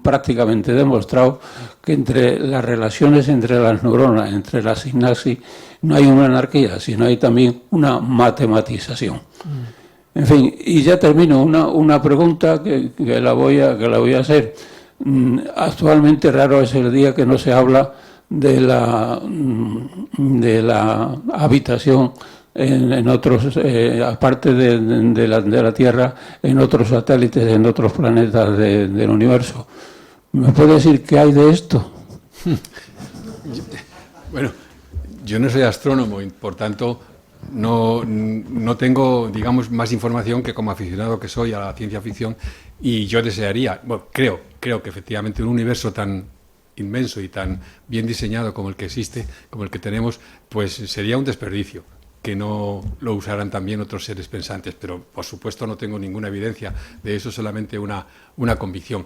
prácticamente demostrado, que entre las relaciones entre las neuronas, entre la sinapsis, no hay una anarquía, sino hay también una matematización. En fin, y ya termino, una pregunta que la voy a hacer. Actualmente raro es el día que no se habla de la habitación en otros, aparte de la Tierra, en otros satélites, en otros planetas del universo. ¿Me puede decir qué hay de esto? Bueno, yo no soy astrónomo y por tanto no tengo, digamos, más información que como aficionado que soy a la ciencia ficción, y yo desearía, bueno, creo que efectivamente un universo tan inmenso y tan bien diseñado como el que existe, como el que tenemos, pues sería un desperdicio que no lo usaran también otros seres pensantes, pero por supuesto no tengo ninguna evidencia de eso, solamente una convicción.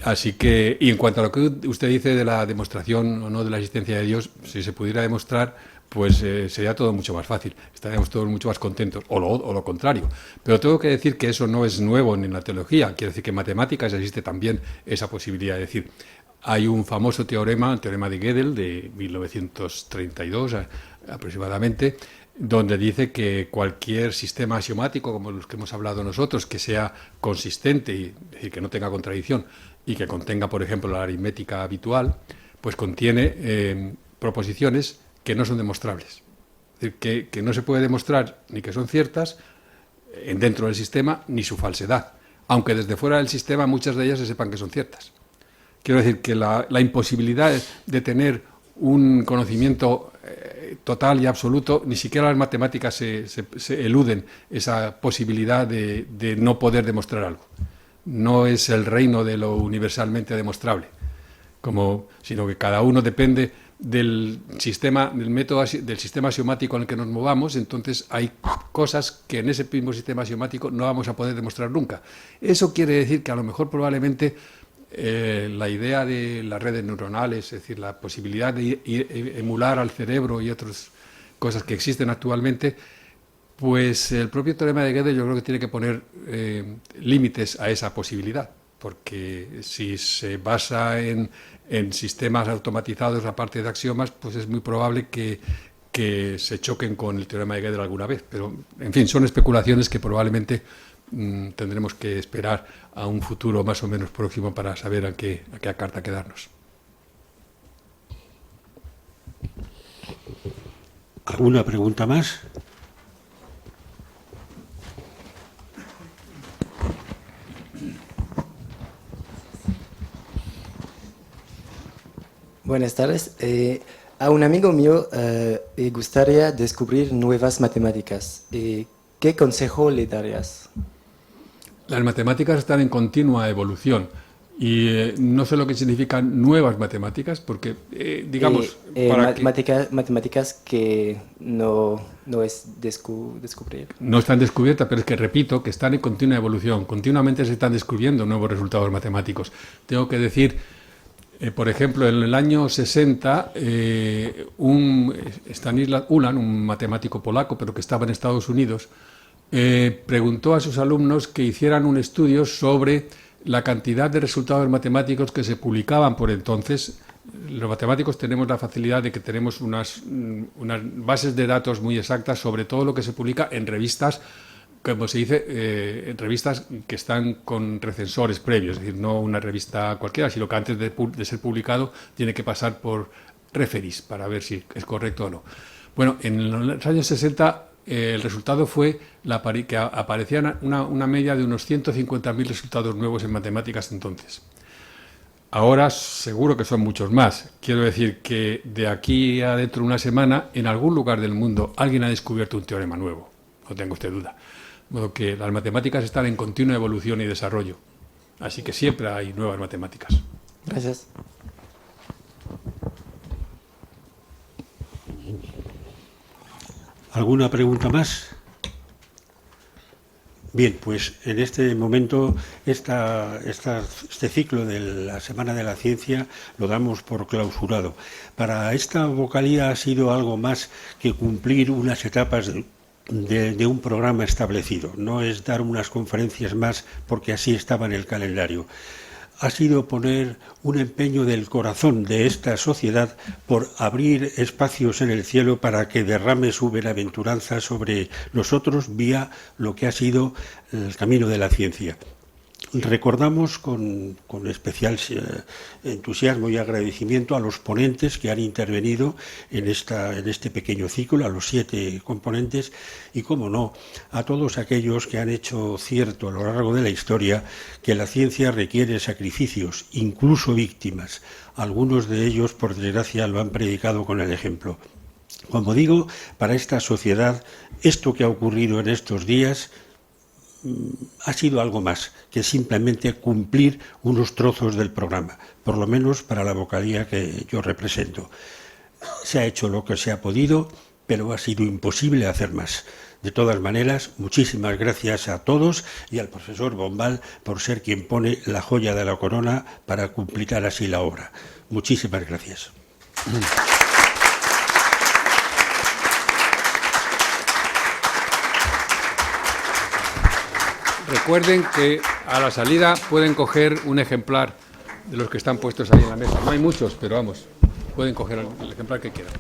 Así que, y en cuanto a lo que usted dice de la demostración o no de la existencia de Dios, si se pudiera demostrar, pues sería todo mucho más fácil, estaríamos todos mucho más contentos, o lo contrario. Pero tengo que decir que eso no es nuevo en la teología, quiere decir que en matemáticas existe también esa posibilidad, es decir, hay un famoso teorema, el teorema de Gödel, de 1932 aproximadamente, donde dice que cualquier sistema axiomático, como los que hemos hablado nosotros, que sea consistente, y, es decir, que no tenga contradicción, y que contenga, por ejemplo, la aritmética habitual, pues contiene proposiciones que no son demostrables. Es decir, que no se puede demostrar ni que son ciertas dentro del sistema, ni su falsedad, aunque desde fuera del sistema muchas de ellas se sepan que son ciertas. Quiero decir que la imposibilidad de tener un conocimiento total y absoluto, ni siquiera las matemáticas se eluden esa posibilidad de no poder demostrar algo. No es el reino de lo universalmente demostrable, sino que cada uno depende del sistema, del método, del sistema axiomático en el que nos movamos. Entonces hay cosas que en ese mismo sistema axiomático no vamos a poder demostrar nunca. Eso quiere decir que a lo mejor probablemente la idea de las redes neuronales, es decir, la posibilidad de emular al cerebro y otras cosas que existen actualmente, pues el propio teorema de Gödel yo creo que tiene que poner límites a esa posibilidad, porque si se basa en sistemas automatizados aparte de axiomas, pues es muy probable que se choquen con el teorema de Gödel alguna vez. Pero, en fin, son especulaciones que probablemente tendremos que esperar a un futuro más o menos próximo para saber a qué carta quedarnos. ¿Alguna pregunta más? Buenas tardes. A un amigo mío le gustaría descubrir nuevas matemáticas. ¿Qué consejo le darías? Las matemáticas están en continua evolución y no sé lo que significan nuevas matemáticas, porque, digamos... matemáticas que no es descubrir. No están descubiertas, pero es que, repito, que están en continua evolución. Continuamente se están descubriendo nuevos resultados matemáticos. Tengo que decir, por ejemplo, en el año 60, Stanisław Ulam, un matemático polaco, pero que estaba en Estados Unidos, preguntó a sus alumnos que hicieran un estudio sobre la cantidad de resultados matemáticos que se publicaban por entonces, los matemáticos tenemos la facilidad de que tenemos unas bases de datos muy exactas sobre todo lo que se publica en revistas, como se dice, en revistas que están con recensores previos, es decir, no una revista cualquiera, sino que antes de ser publicado tiene que pasar por referees para ver si es correcto o no. Bueno, en los años 60 el resultado fue que aparecía una media de unos 150.000 resultados nuevos en matemáticas entonces. Ahora seguro que son muchos más. Quiero decir que de aquí a dentro de una semana, en algún lugar del mundo, alguien ha descubierto un teorema nuevo. No tenga usted duda. De modo que las matemáticas están en continua evolución y desarrollo. Así que siempre hay nuevas matemáticas. Gracias. ¿Alguna pregunta más? Bien, pues en este momento este ciclo de la Semana de la Ciencia lo damos por clausurado. Para esta vocalía ha sido algo más que cumplir unas etapas de un programa establecido. No es dar unas conferencias más porque así estaba en el calendario. Ha sido poner un empeño del corazón de esta sociedad por abrir espacios en el cielo para que derrame su bienaventuranza sobre nosotros vía lo que ha sido el camino de la ciencia. Recordamos con especial entusiasmo y agradecimiento a los ponentes que han intervenido en este pequeño ciclo, a los 7 componentes y, como no, a todos aquellos que han hecho cierto a lo largo de la historia que la ciencia requiere sacrificios, incluso víctimas. Algunos de ellos, por desgracia, lo han predicado con el ejemplo. Como digo, para esta sociedad, esto que ha ocurrido en estos días ha sido algo más que simplemente cumplir unos trozos del programa, por lo menos para la vocalía que yo represento. Se ha hecho lo que se ha podido, pero ha sido imposible hacer más. De todas maneras, muchísimas gracias a todos y al profesor Bombal por ser quien pone la joya de la corona para completar así la obra. Muchísimas gracias. Recuerden que a la salida pueden coger un ejemplar de los que están puestos ahí en la mesa. No hay muchos, pero vamos, pueden coger el ejemplar que quieran.